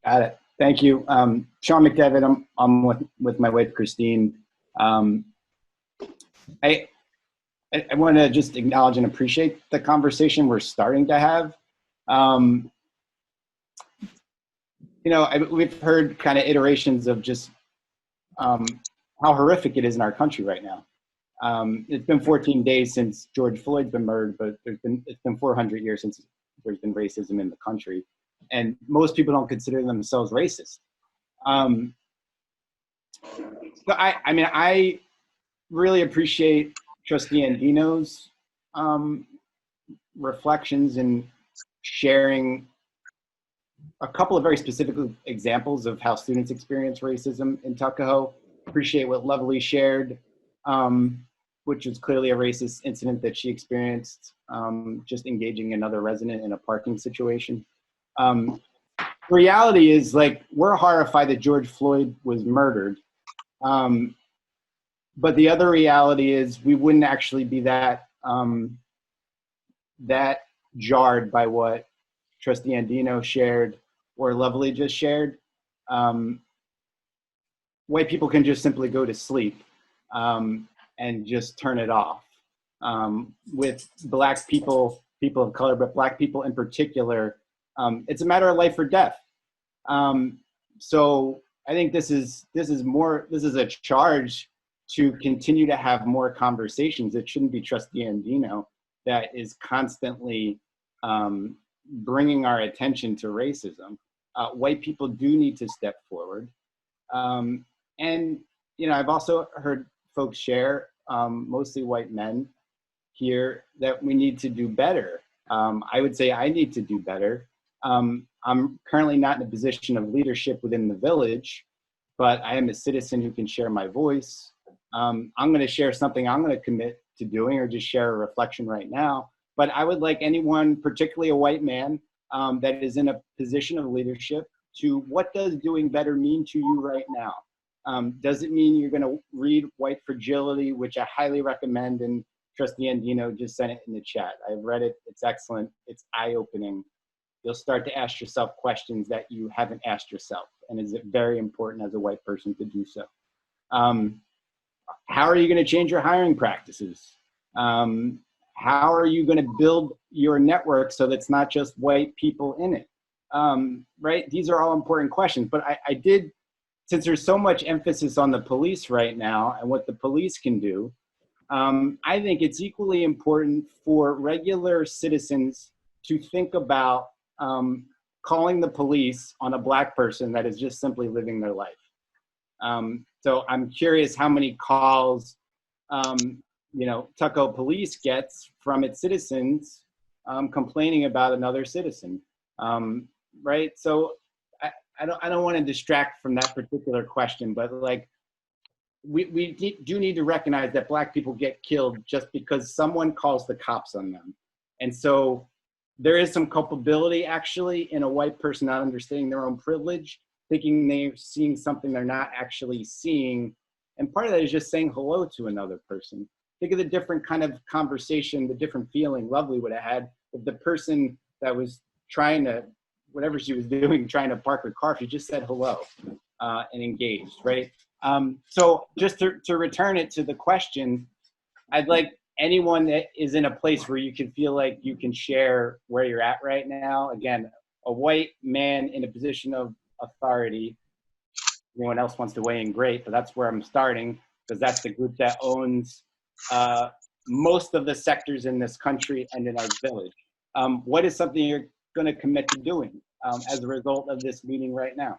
Got it. Thank you. Sean McDevitt, I'm with my wife, Christine. I want to just acknowledge and appreciate the conversation we're starting to have. We've heard kind of iterations of just how horrific it is in our country right now. It's been 14 days since George Floyd's been murdered, but it's been 400 years since there's been racism in the country. And most people don't consider themselves racist. So I really appreciate Trustee Andino's reflections and sharing a couple of very specific examples of how students experience racism in Tuckahoe. Appreciate what Lovely shared, which was clearly a racist incident that she experienced, just engaging another resident in a parking situation. Reality is, we're horrified that George Floyd was murdered. But the other reality is we wouldn't actually be that jarred by what Trustee Andino shared or Lovely just shared. White people can just simply go to sleep and just turn it off. With Black people, people of color, but Black people in particular, it's a matter of life or death. So I think this is a charge to continue to have more conversations. It shouldn't be Trustee Andino that is constantly bringing our attention to racism. White people do need to step forward. And I've also heard folks share, mostly white men here, that we need to do better. I would say I need to do better. I'm currently not in a position of leadership within the village, but I am a citizen who can share my voice. I'm going to share something I'm going to commit to doing, or just share a reflection right now. But I would like anyone, particularly a white man, that is in a position of leadership, to what does doing better mean to you right now? Does it mean you're going to read White Fragility, which I highly recommend, and Trustee Andino just sent it in the chat. I've read it. It's excellent. It's eye-opening. You'll start to ask yourself questions that you haven't asked yourself. And is it very important as a white person to do so? How are you going to change your hiring practices? How how are you going to build your network so that's not just white people in it? Right? These are all important questions. But I did, since there's so much emphasis on the police right now and what the police can do, I think it's equally important for regular citizens to think about calling the police on a Black person that is just simply living their life. So I'm curious how many calls, Tuckahoe Police gets from its citizens complaining about another citizen, right? So I don't want to distract from that particular question, but like, we do need to recognize that Black people get killed just because someone calls the cops on them. And so there is some culpability actually in a white person not understanding their own privilege, thinking they're seeing something they're not actually seeing. And part of that is just saying hello to another person. Think of the different kind of conversation, the different feeling Lovely would have had if the person that was trying to, whatever she was doing, trying to park her car, if you just said hello and engaged, right? So just to return it to the question, I'd like anyone that is in a place where you can feel like you can share where you're at right now. Again, a white man in a position of authority. Anyone else wants to weigh in, great, but that's where I'm starting, because that's the group that owns most of the sectors in this country and in our village. What is something you're going to commit to doing as a result of this meeting right now?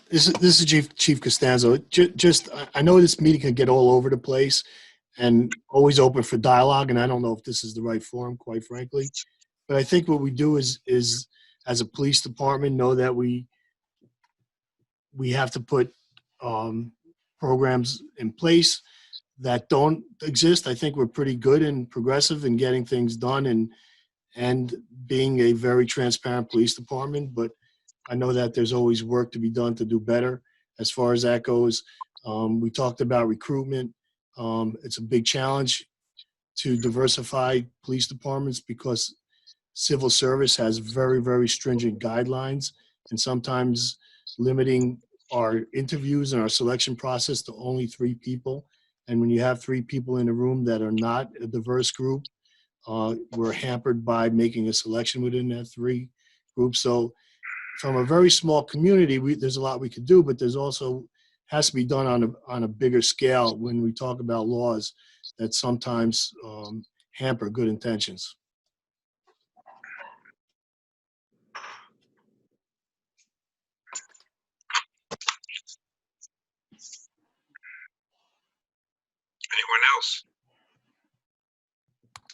This is Chief Costanzo. Just, I know this meeting can get all over the place and always open for dialogue, and I don't know if this is the right forum, quite frankly. But I think what we do is as a police department, know that we have to put programs in place that don't exist. I think we're pretty good and progressive in getting things done and being a very transparent police department, but I know that there's always work to be done to do better as far as that goes. We talked about recruitment. It's a big challenge to diversify police departments because civil service has very, very stringent guidelines, and sometimes limiting our interviews and our selection process to only 3 people. And when you have 3 people in a room that are not a diverse group, we're hampered by making a selection within that 3 groups. So from a very small community, there's a lot we could do, but there's also has to be done on a bigger scale when we talk about laws that sometimes hamper good intentions. Anyone else?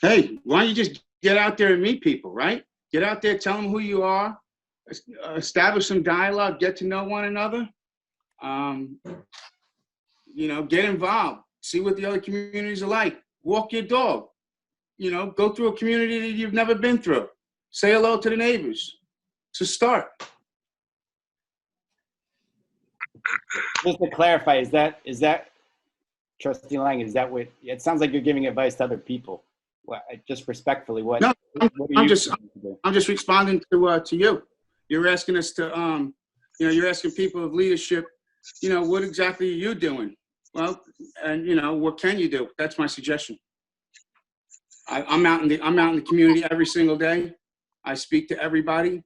Hey, why don't you just get out there and meet people, right? Get out there, tell them who you are, establish some dialogue, get to know one another. Get involved, see what the other communities are like. Walk your dog, go through a community that you've never been through. Say hello to the neighbors. To start. Just to clarify, is that Trustee Lang, is that what, it sounds like you're giving advice to other people. Well, just respectfully, what? No, what are I'm you just responding to you. You're asking us to, you're asking people of leadership, what exactly are you doing? Well, and what can you do? That's my suggestion. I'm out in the community every single day. I speak to everybody.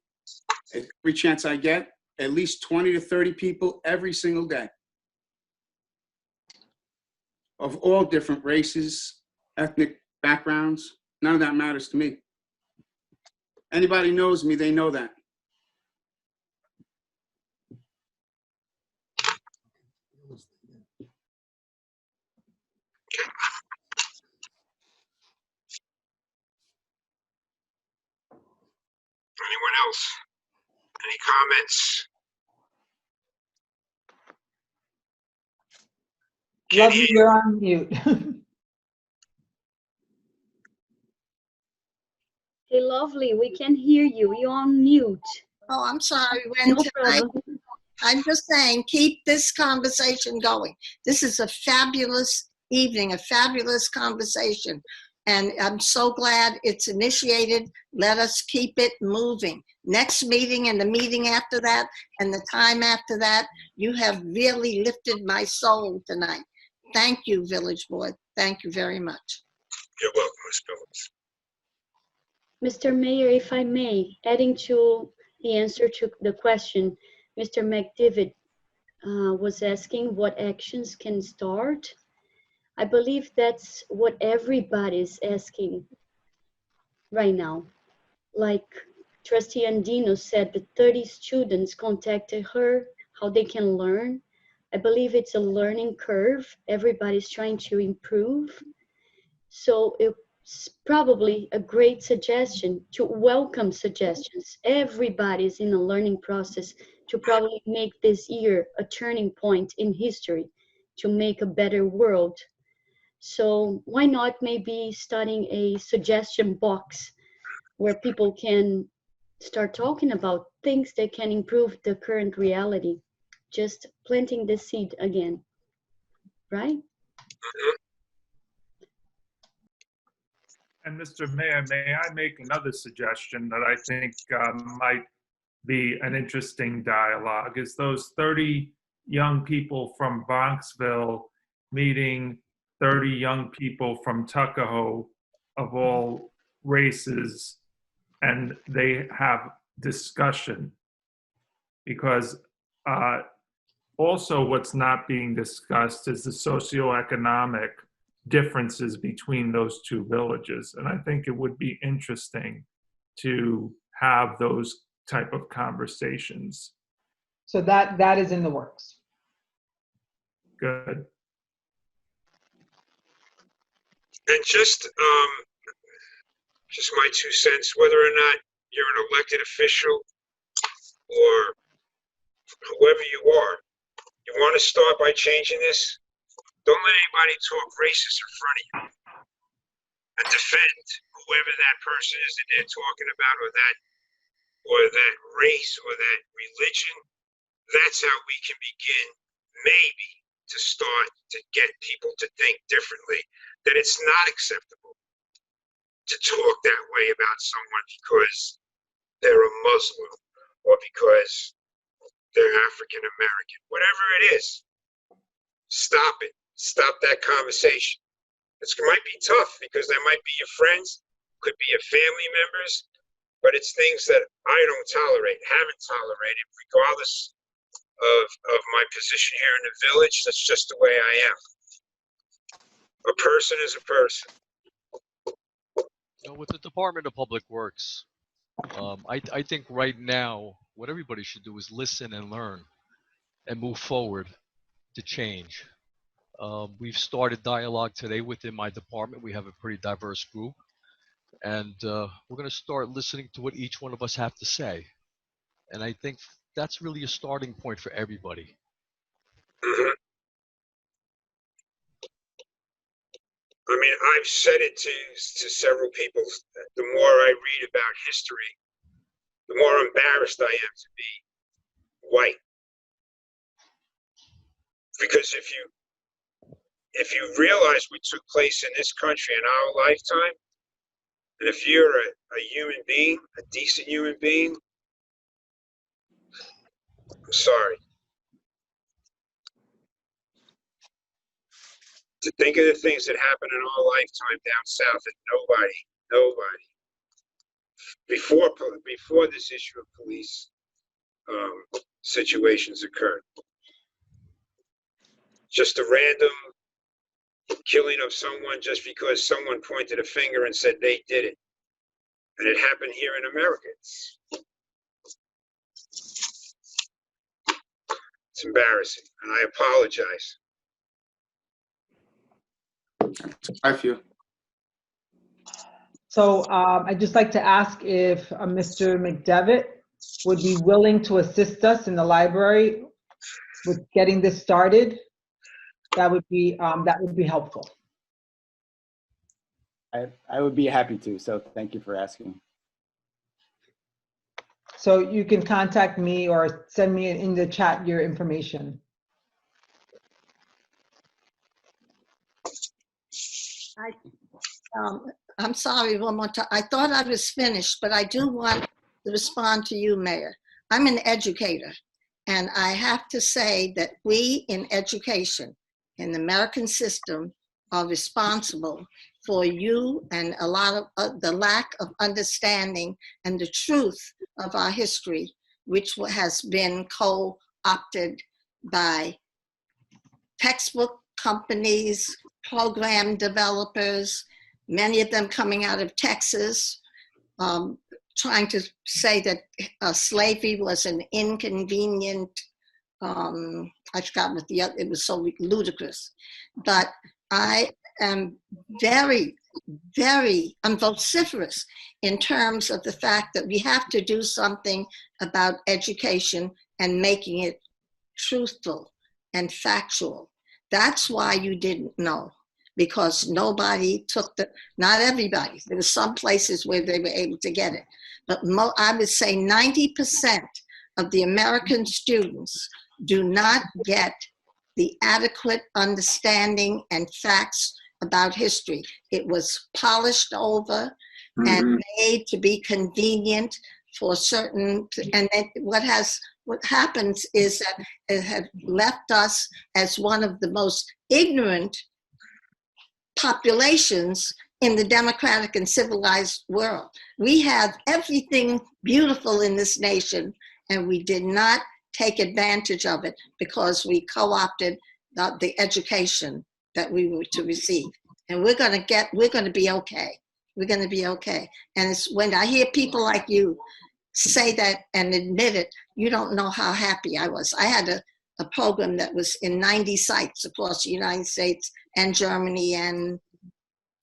Every chance I get, at least 20 to 30 people every single day. Of all different races, ethnic backgrounds. None of that matters to me. Anybody knows me, they know that. Anyone else? Any comments? Lovely, you're on mute. Hey, Lovely, we can hear you. You're on mute. Oh, I'm sorry, No Wendy. problem. I'm just saying, keep this conversation going. This is a fabulous evening, a fabulous conversation. And I'm so glad it's initiated. Let us keep it moving. Next meeting and the meeting after that and the time after that, you have really lifted my soul tonight. Thank you, Village Board. Thank you very much. You're welcome, Ms. Phillips. Mr. Mayor, if I may, adding to the answer to the question, Mr. McDivitt was asking what actions can start. I believe that's what everybody's asking right now. Like Trustee Andino said, the 30 students contacted her, how they can learn. I believe it's a learning curve. Everybody's trying to improve. So it's probably a great suggestion to welcome suggestions. Everybody's in a learning process to probably make this year a turning point in history to make a better world. So why not maybe starting a suggestion box where people can start talking about things that can improve the current reality, just planting the seed again, right? And Mr. Mayor, may I make another suggestion that I think might be an interesting dialogue? Is those 30 young people from Bronxville meeting 30 young people from Tuckahoe of all races, and they have discussion. Because also what's not being discussed is the socioeconomic differences between those two villages. And I think it would be interesting to have those type of conversations. So that is in the works. Good. And just my 2 cents, whether or not you're an elected official or whoever you are, you want to start by changing this? Don't let anybody talk racist in front of you and defend whoever that person is that they're talking about, or that race or that religion. That's how we can begin, maybe, to start to get people to think differently, that it's not acceptable to talk that way about someone because they're a Muslim or because they're African American, whatever it is. Stop it. Stop that conversation. It might be tough because they might be your friends, could be your family members, but it's things that I don't tolerate, haven't tolerated, regardless of my position here in the village. That's just the way I am. A person is a person. With the Department of Public Works, I think right now what everybody should do is listen and learn and move forward to change. We've started dialogue today within my department. We have a pretty diverse group, and we're going to start listening to what each one of us have to say. And I think that's really a starting point for everybody. I mean, I've said it to several people. The more I read about history, the more embarrassed I am to be white. Because if you realize what took place in this country in our lifetime, and if you're a human being, a decent human being, I'm sorry. To think of the things that happened in our lifetime down south that nobody, before this issue of police situations occurred. Just a random killing of someone just because someone pointed a finger and said they did it. And it happened here in America. It's embarrassing, and I apologize. I feel. So I'd just like to ask if Mr. McDevitt would be willing to assist us in the library with getting this started. That would be helpful. I would be happy to, so thank you for asking. So you can contact me or send me in the chat your information. I'm sorry, one more time. I thought I was finished, but I do want to respond to you, Mayor. I'm an educator, and I have to say that we in education, in the American system, are responsible for you and a lot of the lack of understanding and the truth of our history, which has been co-opted by textbook companies, program developers, many of them coming out of Texas, trying to say that slavery was an inconvenient, I forgot what the other, it was so ludicrous. But I am very, I'm vociferous in terms of the fact that we have to do something about education and making it truthful and factual. That's why you didn't know, because nobody took not everybody. There were some places where they were able to get it. But I would say 90% of the American students do not get the adequate understanding and facts about history. It was polished over and made to be convenient for certain, and then what happens is that it has left us as one of the most ignorant populations in the democratic and civilized world. We have everything beautiful in this nation, and we did not take advantage of it because we co-opted the education that we were to receive. And we're going to be okay. We're going to be okay. And it's when I hear people like you say that and admit it, you don't know how happy I was. I had a program that was in 90 sites across the United States and Germany and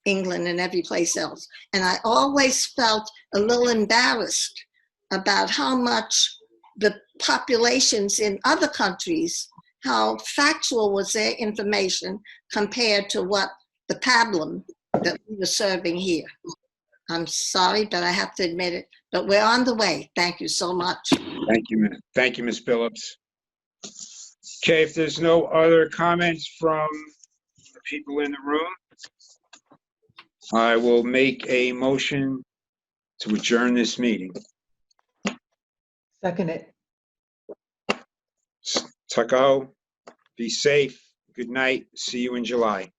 England and every place else. And I always felt a little embarrassed about how much the populations in other countries, how factual was their information compared to what the pablum that we were serving here. I'm sorry, but I have to admit it, but we're on the way. Thank you so much. Thank you, Ms. Phillips. Okay, if there's no other comments from the people in the room, I will make a motion to adjourn this meeting. Second it. Tuckahoe, be safe. Good night. See you in July.